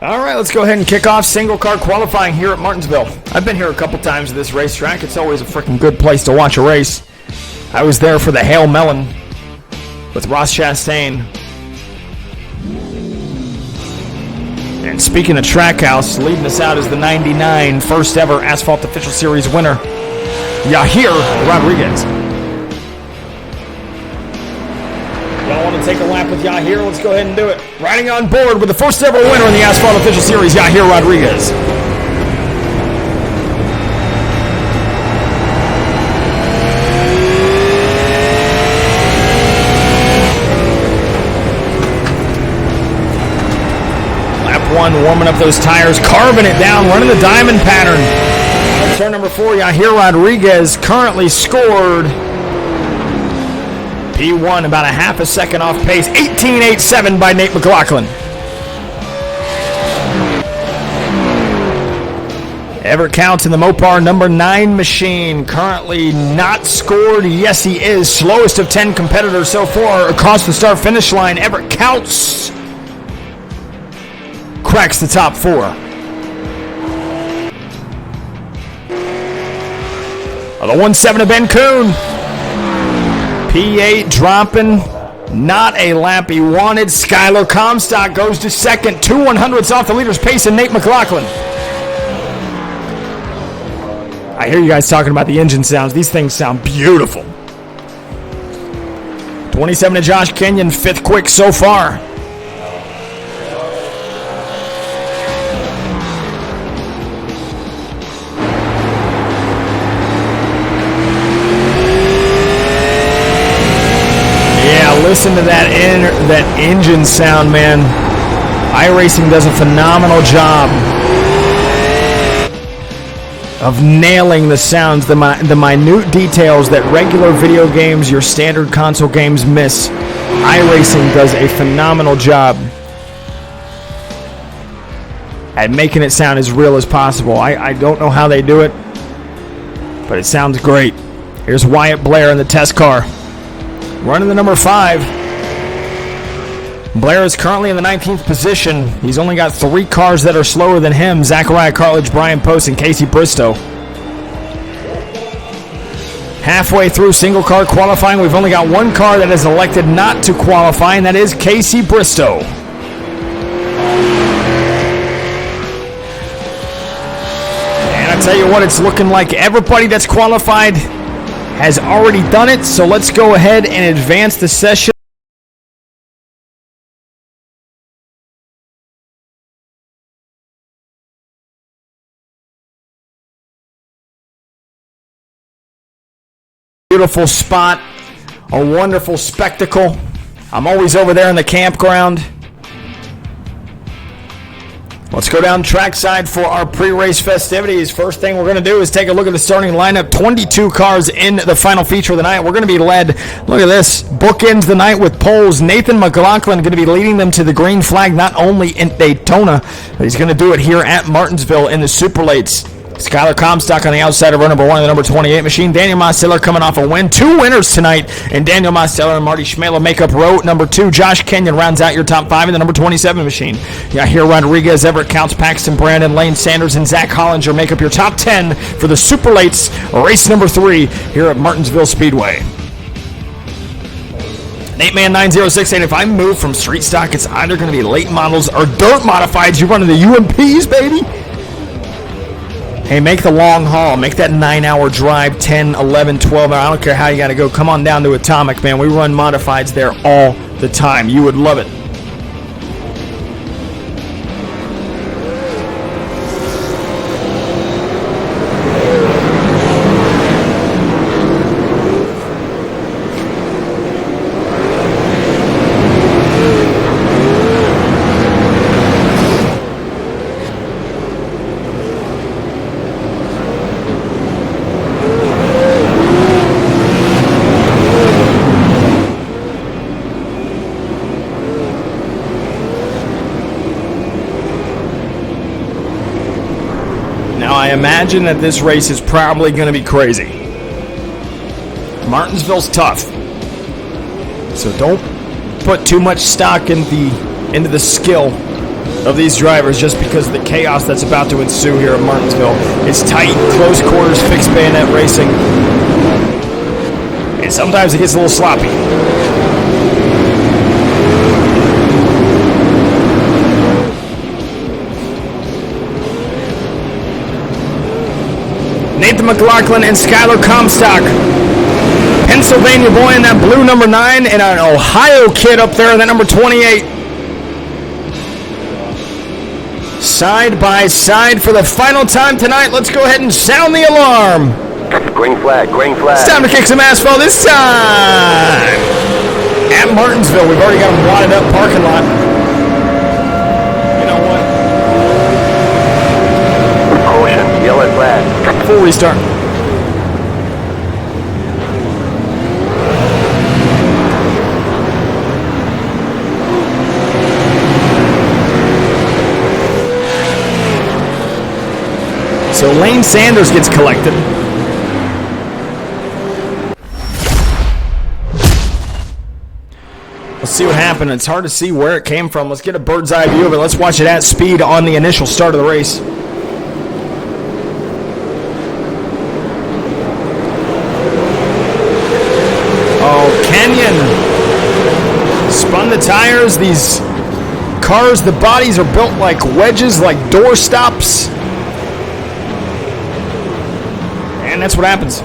All right, let's go ahead and kick off single car qualifying here at Martinsville. I've been here a couple times at this racetrack. It's always a freaking good place to watch a race. I was there for the Hail Melon with Ross Chastain. And speaking of Trackhouse, leading us out is the 99 first ever Asphalt Official Series winner, Yahir Rodriguez. Y'all want to take a lap with Yahir? Let's go ahead and do it. Riding on board with the first ever winner in the Asphalt Official Series, Yahir Rodriguez. Lap 1, warming up those tires, carving it down, running the diamond pattern. turn number 4, Yahir Rodriguez currently scored P1 about a half a second off pace. 18.87 by Nate McLaughlin. Everett Counts in the Mopar number 9 machine, currently not scored. Yes, he is. Slowest of 10 competitors so far across the start-finish line. Everett Counts cracks the top 4. The 1-7 of Ben Kuhn. P8 dropping. Not a lap he wanted. Skylar Comstock goes to second. 2 100ths off the leader's pace, and Nate McLaughlin. I hear you guys talking about the engine sounds. These things sound beautiful. 27 to Josh Kenyon, 5th quick so far. Yeah, listen to that engine sound, man. iRacing does a phenomenal job of nailing the sounds, the minute details that regular video games, your standard console games miss. iRacing does a phenomenal job at making it sound as real as possible. I don't know how they do it, but it sounds great. Here's Wyatt Blair in the test car, running the number 5. Blair is currently in the 19th position. He's only got 3 cars that are slower than him: Zachariah Cartledge, Brian Post, and Casey Bristow. Halfway through single car qualifying, we've only got 1 car that has elected not to qualify, and that is Casey Bristow. And I tell you what, it's looking like everybody that's qualified has already done it, so let's go ahead and advance the session. Beautiful spot, a wonderful spectacle. I'm always over there in the campground. Let's go down trackside for our pre-race festivities. First thing we're going to do is take a look at the starting lineup. 22 cars in the final feature of the night. We're going to be led, look at this, bookends the night with poles. Nathan McLaughlin going to be leading them to the green flag, not only in Daytona, but he's going to do it here at Martinsville in the Super Lates. Skylar Comstock on the outside of row number 1 in the number 28 machine. Daniel Mosteller coming off a win. 2 winners tonight, and Daniel Mosteller and Marty Schmela make up row number 2. Josh Kenyon rounds out your top 5 in the number 27 machine. Yahir Rodriguez, Everett Counts, Paxton Brandon, Lane Sanders, and Zach Hollinger make up your top 10 for the Super Lates race number 3 here at Martinsville Speedway. 8-man 9068. If I move from street stock, it's either going to be late models or dirt modifieds. You're running the UMPs, baby. Hey, make the long haul. Make that 9-hour drive, 10, 11, 12 hours. I don't care how you got to go. Come on down to Atomic, man. We run modifieds there all the time. You would love it. I imagine that this race is probably going to be crazy. Martinsville's tough, so don't put too much stock into the skill of these drivers just because of the chaos that's about to ensue here at Martinsville. It's tight, close quarters, fixed bayonet racing, and sometimes it gets a little sloppy. Nathan McLaughlin and Skylar Comstock. Pennsylvania boy in that blue number 9 and an Ohio kid up there in that number 28. Side by side for the final time tonight. Let's go ahead and sound the alarm. Green flag, green flag. It's time to kick some asphalt this time. At Martinsville, we've already got a wadded up parking lot. You know what? Caution, yellow flag. full restart. So Lane Sanders gets collected. Let's see what happened. It's hard to see where it came from. Let's get a bird's eye view of it. Let's watch it at speed on the initial start of the race. Oh, Kenyon spun the tires. These cars, the bodies are built like wedges, like door stops. And that's what happens.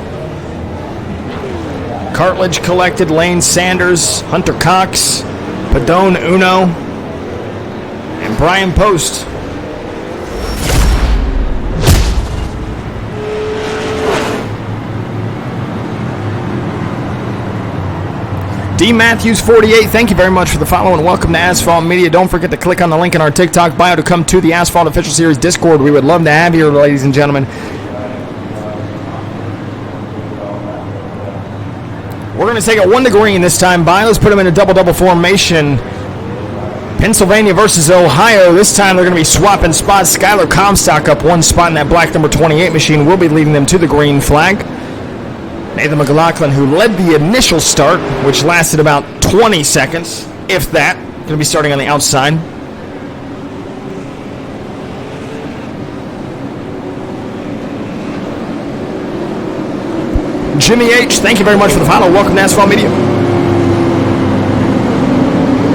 Cartledge collected, Lane Sanders, Hunter Cox, Padone Uno, and Brian Post. D. Matthews 48, thank you very much for the follow and welcome to Asphalt Media. Don't forget to click on the link in our TikTok bio to come to the Asphalt Official Series Discord. We would love to have you here, ladies and gentlemen. We're going to take it 1 to green this time by. Let's put them in a double-double formation. Pennsylvania versus Ohio. This time they're going to be swapping spots. Skylar Comstock up 1 spot in that black number 28 machine. Will be leading them to the green flag. Nathan McLaughlin, who led the initial start, which lasted about 20 seconds, if that. Going to be starting on the outside. Jimmy H., thank you very much for the follow. Welcome to Asphalt Media. All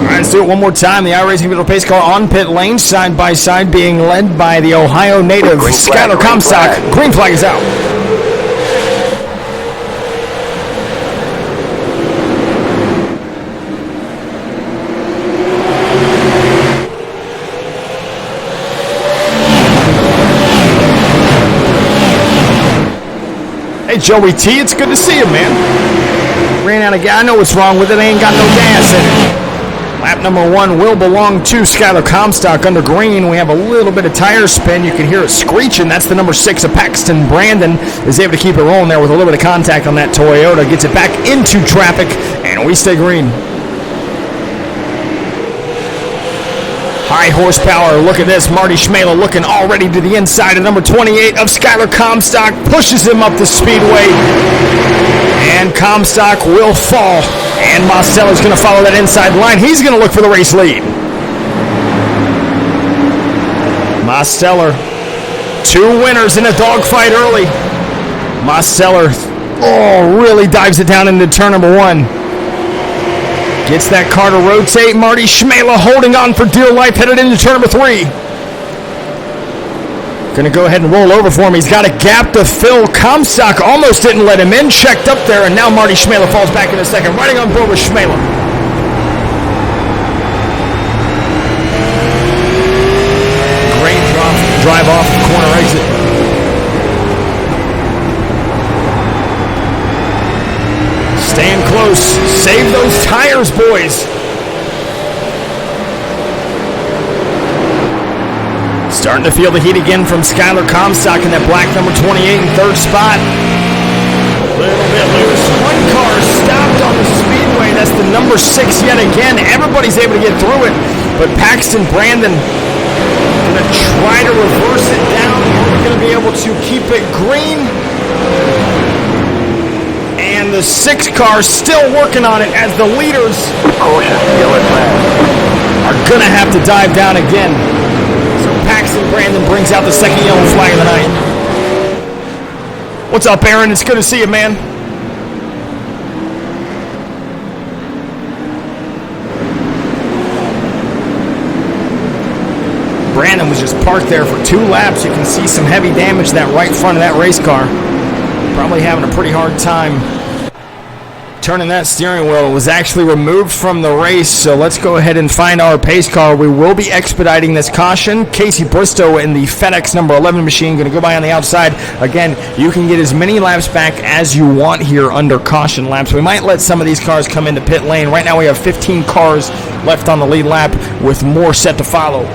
right, let's do it one more time. The iRacing Middle Pace car on pit lane, side by side, being led by the Ohio native, Skylar Comstock. Green flag is out. Hey, Joey T, it's good to see you, man. Ran out of gas. I know what's wrong with it. I ain't got no gas in it. Lap number 1 will belong to Skylar Comstock under green. We have a little bit of tire spin. You can hear it screeching. That's the number 6 of Paxton. Brandon is able to keep it rolling there with a little bit of contact on that Toyota. Gets it back into traffic, and we stay green. High horsepower, look at this. Marty Schmela looking already to the inside of number 28 of Skylar Comstock. Pushes him up the speedway. And Comstock will fall. And Mostella's going to follow that inside line. He's going to look for the race lead. Mostella, 2 winners in a dogfight early. Mostella, really dives it down into turn number 1. Gets that car to rotate. Marty Schmela holding on for dear life, headed into turn number 3. Gonna go ahead and roll over for him. He's got a gap to fill. Comstock almost didn't let him in. Checked up there, and now Marty Schmela falls back in a second. Riding on board with Schmela. Great drive off the corner exit. Staying close. Save those tires, boys. Starting to feel the heat again from Skylar Comstock in that black number 28 in 3rd spot. A little bit loose. 1 car stopped on the speedway. That's the number 6 yet again. Everybody's able to get through it, but Paxton Brandon going to try to reverse it down. We're going to be able to keep it green. And the 6 car still working on it as the leaders are going to have to dive down again. So Paxton Brandon brings out the 2nd yellow flag of the night. What's up, Aaron? It's good to see you, man. Brandon was just parked there for 2 laps. You can see some heavy damage to that right front of that race car. Probably having a pretty hard time turning that steering wheel. It was actually removed from the race, so let's go ahead and find our pace car. We will be expediting this caution. Casey Bristow in the FedEx number 11 machine going to go by on the outside. Again, you can get as many laps back as you want here under caution laps. We might let some of these cars come into pit lane. Right now we have 15 cars left on the lead lap with more set to follow.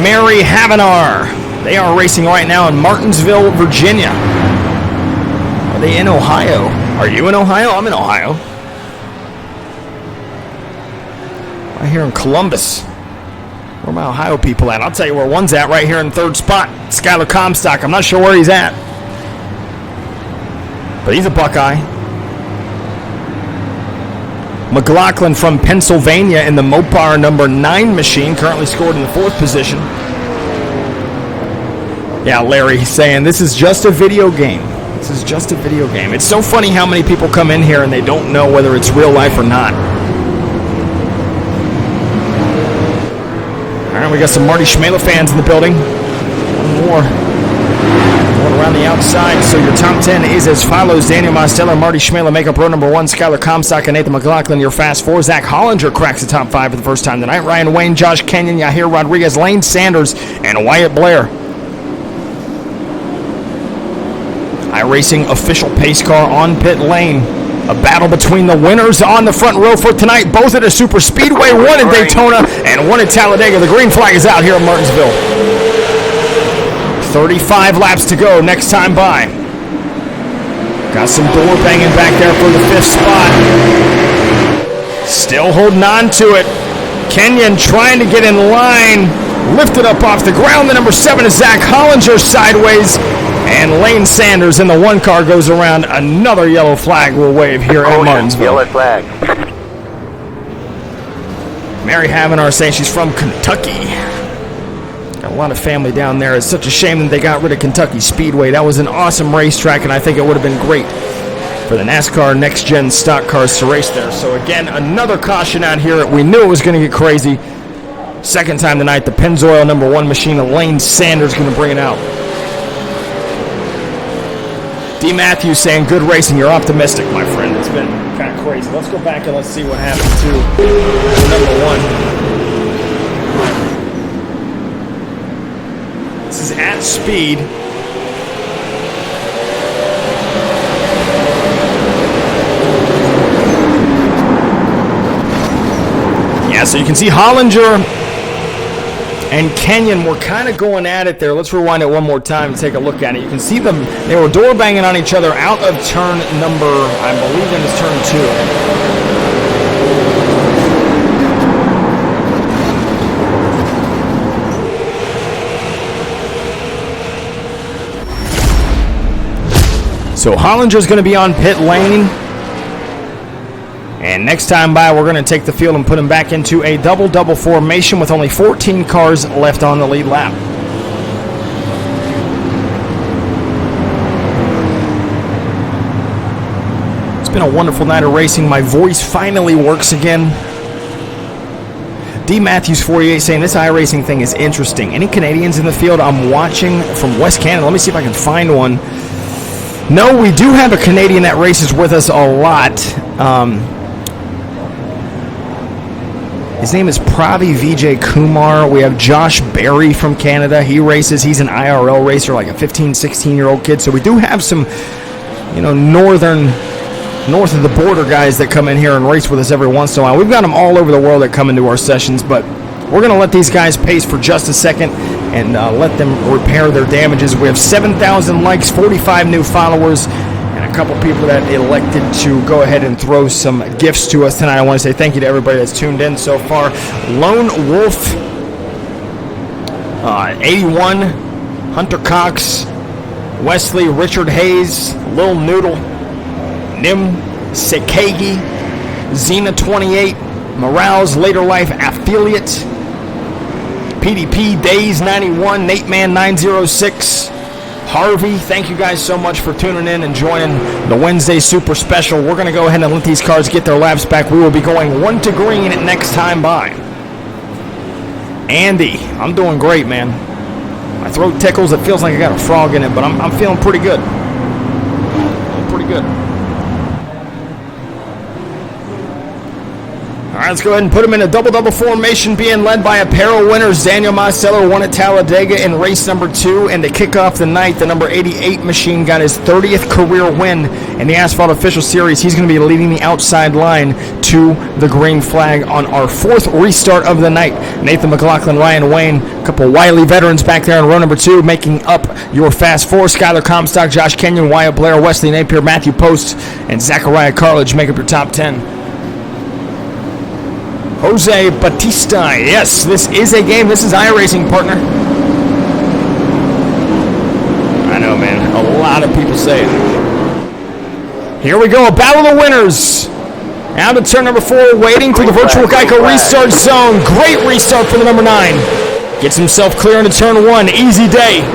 Mary Havenar. They are racing right now in Martinsville, Virginia. Are they in Ohio? Are you in Ohio? I'm in Ohio. Right here in Columbus. Where my Ohio people at? I'll tell you where one's at, right here in third spot. Skylar Comstock. I'm not sure where he's at. But he's a Buckeye. McLaughlin from Pennsylvania in the Mopar number 9 machine, currently scored in the 4th position. Yeah, Larry saying this is just a video game. This is just a video game. It's so funny how many people come in here and they don't know whether it's real life or not. All right, we got some Marty Schmela fans in the building. One more. Going around the outside. So your top 10 is as follows. Daniel Mosteller, Marty Schmela make up row number 1. Skylar Comstock and Nathan McLaughlin, your fast 4. Zach Hollinger cracks the top 5 for the first time tonight. Ryan Wayne, Josh Kenyon, Yahir Rodriguez, Lane Sanders, and Wyatt Blair. iRacing official pace car on pit lane. A battle between the winners on the front row for tonight, both at a super speedway, one in Daytona and one at Talladega. The green flag is out here in Martinsville. 35 laps to go next time by. Got some door banging back there for the 5th spot. Still holding on to it. Kenyon trying to get in line. Lifted up off the ground. The number 7 is Zach Hollinger sideways. And Lane Sanders in the 1 car goes around. Another yellow flag will wave here at Martinsville. Yellow flag. Mary Havenar saying she's from Kentucky. Got a lot of family down there. It's such a shame that they got rid of Kentucky Speedway. That was an awesome racetrack, and I think it would have been great for the NASCAR next-gen stock cars to race there. So again, another caution out here. We knew it was going to get crazy. Second time tonight, the Pennzoil number 1 machine of Lane Sanders going to bring it out. D. Matthews saying, good racing. You're optimistic, my friend. It's been kind of crazy. Let's go back and let's see what happened to number 1. This is at speed. Yeah, so you can see Hollinger and Kenyon were kind of going at it there. Let's rewind it one more time and take a look at it. You can see them, they were door banging on each other out of turn number, I believe it is turn 2. So Hollinger's going to be on pit lane. And next time by, we're going to take the field and put him back into a double-double formation with only 14 cars left on the lead lap. It's been a wonderful night of racing. My voice finally works again. D. Matthews 48 saying this iRacing thing is interesting. Any Canadians in the field? I'm watching from West Canada. Let me see if I can find one. No, we do have a Canadian that races with us a lot. His name is Pravi Vijay Kumar. We have Josh Berry from Canada. He races. He's an IRL racer, like a 15, 16-year-old kid. So we do have some, north of the border guys that come in here and race with us every once in a while. We've got them all over the world that come into our sessions, but we're going to let these guys pace for just a second and let them repair their damages. We have 7,000 likes, 45 new followers, and a couple people that elected to go ahead and throw some gifts to us tonight. I want to say thank you to everybody that's tuned in so far. Lone Wolf, 81, Hunter Cox, Wesley, Richard Hayes, Lil Noodle, Nim Sekagi, Xena 28, Morales, Later Life Affiliate, PDP, Days 91, Nate Man 906, Harvey. Thank you guys so much for tuning in and joining the Wednesday Super Special. We're going to go ahead and let these cars get their laps back. We will be going 1 to green next time by. Andy, I'm doing great, man. My throat tickles. It feels like I got a frog in it, but I'm feeling pretty good. Pretty good. All right, let's go ahead and put them in a double-double formation, being led by apparel winners. Daniel Marcello won at Talladega in race number 2, and to kick off the night, the number 88 machine got his 30th career win in the Asphalt Official Series. He's going to be leading the outside line to the green flag on our 4th restart of the night. Nathan McLaughlin, Ryan Wayne, a couple wily veterans back there in row number 2, making up your Fast Four. Skylar Comstock, Josh Kenyon, Wyatt Blair, Wesley Napier, Matthew Post, and Zachariah Carledge make up your top 10. Jose Batista, yes, this is a game. This is iRacing, partner. I know, man. A lot of people say it. Here we go, a battle of the winners. Out to turn number 4, waiting for the virtual Geico restart zone. Great restart for the number 9. Gets himself clear into turn 1. Easy day.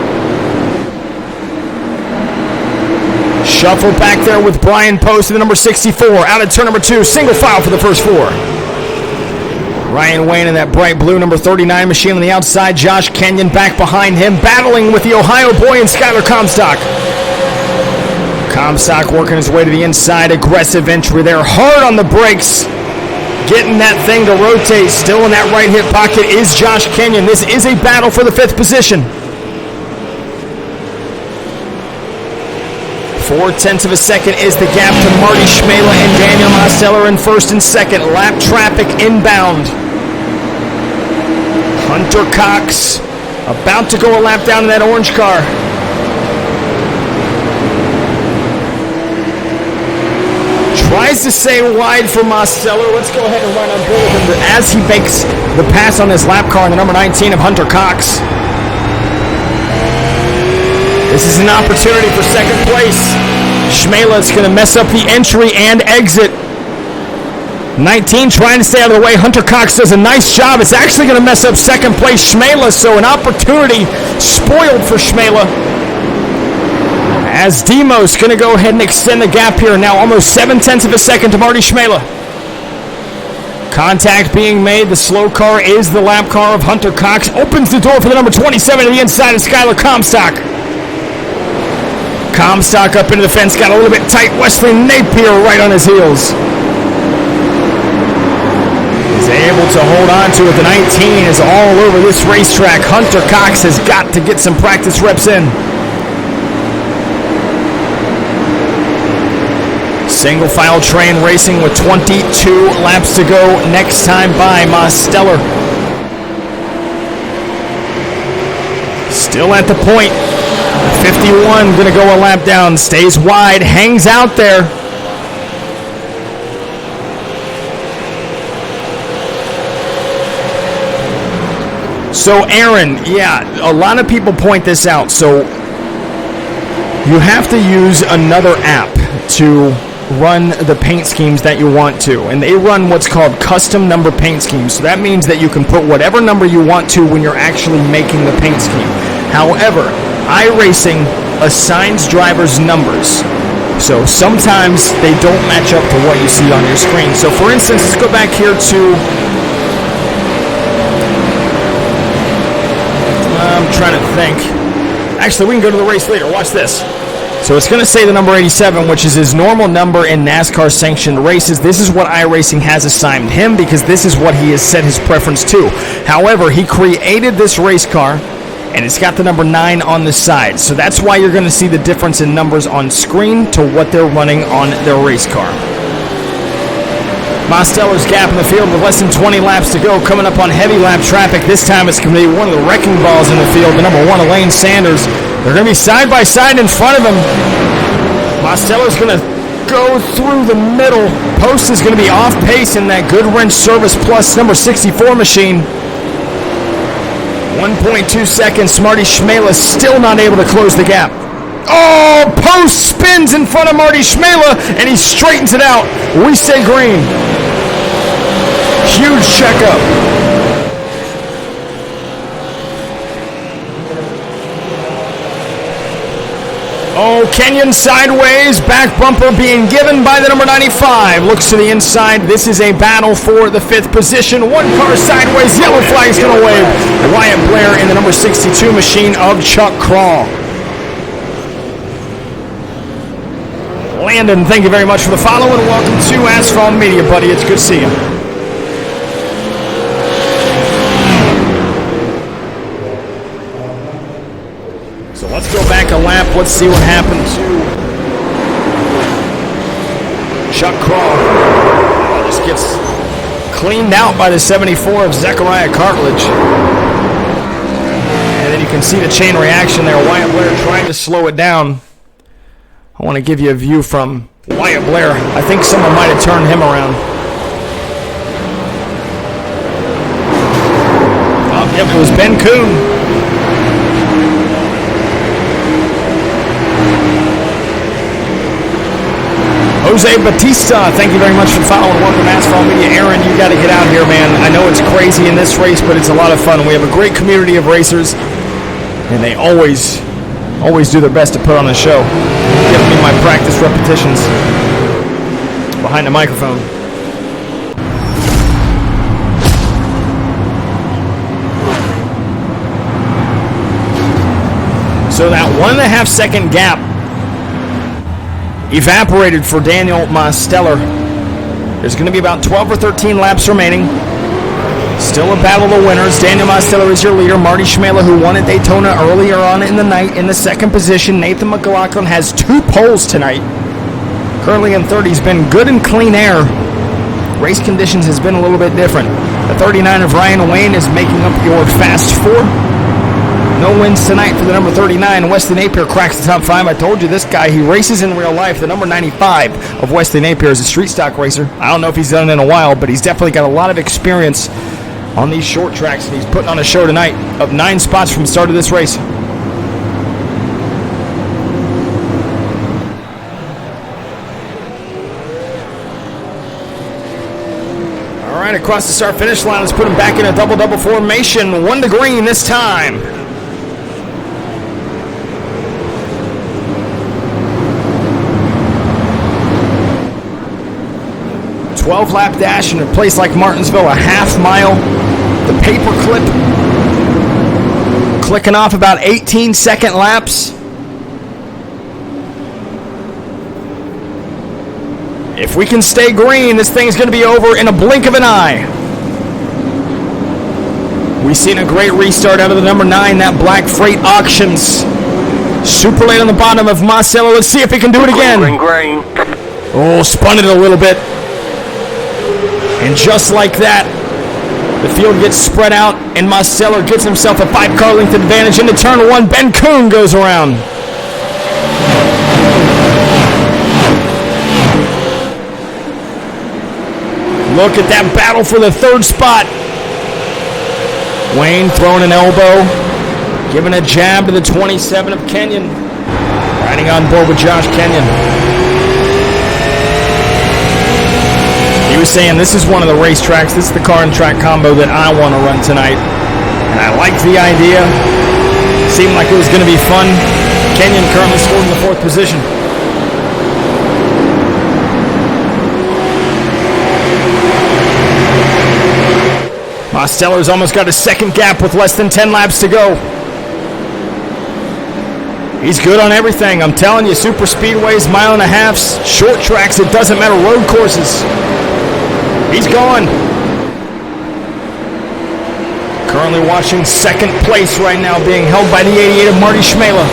Shuffle back there with Brian Post in the number 64. Out at turn number 2, single file for the first 4. Ryan Wayne in that bright blue number 39 machine on the outside. Josh Kenyon back behind him, battling with the Ohio boy and Skylar Comstock. Comstock working his way to the inside. Aggressive entry there. Hard on the brakes. Getting that thing to rotate. Still in that right hip pocket is Josh Kenyon. This is a battle for the 5th position. 0.4 of a second is the gap to Marty Schmela and Daniel Marceller in first and second. Lap traffic inbound. Hunter Cox about to go a lap down in that orange car. Tries to stay wide for Marceller. Let's go ahead and run on board with him as he makes the pass on his lap car in the number 19 of Hunter Cox. This is an opportunity for second place. Schmela's going to mess up the entry and exit. 19 trying to stay out of the way. Hunter Cox does a nice job. It's actually going to mess up second place Schmela, so an opportunity spoiled for Schmela. As Demos going to go ahead and extend the gap here. Now almost 0.7 of a second to Marty Schmela. Contact being made. The slow car is the lap car of Hunter Cox. Opens the door for the number 27 to the inside of Skylar Comstock. Comstock up into the fence. Got a little bit tight. Wesley Napier right on his heels. He's able to hold on to it. The 19 is all over this racetrack. Hunter Cox has got to get some practice reps in. Single file train racing with 22 laps to go. Next time by Marsteller. Still at the point. 51 going to go a lap down. Stays wide. Hangs out there. So Aaron, yeah, a lot of people point this out. So you have to use another app to run the paint schemes that you want to. And they run what's called custom number paint schemes. So that means that you can put whatever number you want to when you're actually making the paint scheme. However, iRacing assigns drivers numbers. So sometimes they don't match up to what you see on your screen. So for instance, let's go back here to I'm trying to think. Actually, we can go to the race later. Watch this. So it's going to say the number 87, which is his normal number in NASCAR sanctioned races. This is what iRacing has assigned him because this is what he has set his preference to. However, he created this race car, and it's got the number 9 on the side. So that's why you're going to see the difference in numbers on screen to what they're running on their race car. Marsteller's gap in the field with less than 20 laps to go, coming up on heavy lap traffic. This time it's going to be one of the wrecking balls in the field, the number 1, Elaine Sanders. They're going to be side by side in front of him. Marsteller's going to go through the middle. Post is going to be off pace in that Good Wrench Service Plus number 64 machine. 1.2 seconds. Marty Schmela still not able to close the gap. Oh, Post spins in front of Marty Schmela, and he straightens it out. We say green. Huge checkup. Oh, Kenyon sideways. Back bumper being given by the number 95. Looks to the inside. This is a battle for the 5th position. One car sideways. Yellow flag's going to wave. Wyatt Blair in the number 62 machine of Chuck Crawl. Landon, thank you very much for the follow, and welcome to Asphalt Media, buddy. It's good to see you. So let's go back a lap. Let's see what happened to Chuck Craw. Just gets cleaned out by the 74 of Zechariah Cartledge. And then you can see the chain reaction there. Wyatt Blair trying to slow it down. I want to give you a view from Wyatt Blair. I think someone might have turned him around. Oh, yep, it was Ben Kuhn. Jose Batista, thank you very much for following. Welcome to Asphalt Media. Aaron, you got to get out here, man. I know it's crazy in this race, but it's a lot of fun. We have a great community of racers, and they always do their best to put on a show. Giving me my practice repetitions behind the microphone. So that 1.5 second gap evaporated for Daniel Mosteller. There's going to be about 12 or 13 laps remaining. Still a battle of winners. Daniel Mosteller is your leader. Marty Schmela, who won at Daytona earlier on in the night, in the second position. Nathan McLaughlin has 2 poles tonight. Currently in third. He's been good in clean air. Race conditions has been a little bit different. The 39 of Ryan Wayne is making up your fast 4. No wins tonight for the number 39. Wesley Napier cracks the top 5. I told you this guy, he races in real life. The number 95 of Wesley Napier is a street stock racer. I don't know if he's done it in a while, but he's definitely got a lot of experience on these short tracks, and he's putting on a show tonight of 9 spots from the start of this race. All right, across the start-finish line, let's put him back in a double-double formation. 1 to green this time. 12-lap dash in a place like Martinsville, a half mile. The paper clip clicking off about 18-second laps. If we can stay green, this thing's going to be over in a blink of an eye. We've seen a great restart out of the number 9, that Black Freight Auctions. Super late on the bottom of Marcelo. Let's see if he can do it again. Green. Oh, spun it a little bit. And just like that, the field gets spread out, and Mosteller gets himself a 5-car length advantage into turn 1. Ben Kuhn goes around. Look at that battle for the 3rd spot. Wayne throwing an elbow, giving a jab to the 27 of Kenyon. Riding on board with Josh Kenyon. He was saying this is one of the racetracks, this is the car and track combo that I want to run tonight. And I liked the idea. Seemed like it was going to be fun. Kenyon currently scored in the 4th position. Mosteller's almost got a 2nd gap with less than 10 laps to go. He's good on everything. I'm telling you, super speedways, 1.5 miles, short tracks, it doesn't matter, road courses. He's going. Currently watching 2nd place right now, being held by the 88 of Marty Schmela.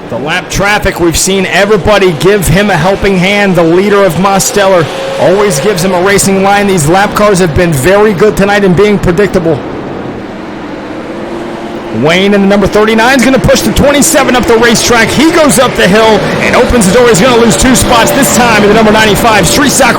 The lap traffic, we've seen everybody give him a helping hand. The leader of Mosteller always gives him a racing line. These lap cars have been very good tonight in being predictable. Wayne in the number 39 is going to push the 27 up the racetrack. He goes up the hill and opens the door. He's going to lose 2 spots this time to the number 95. Street stock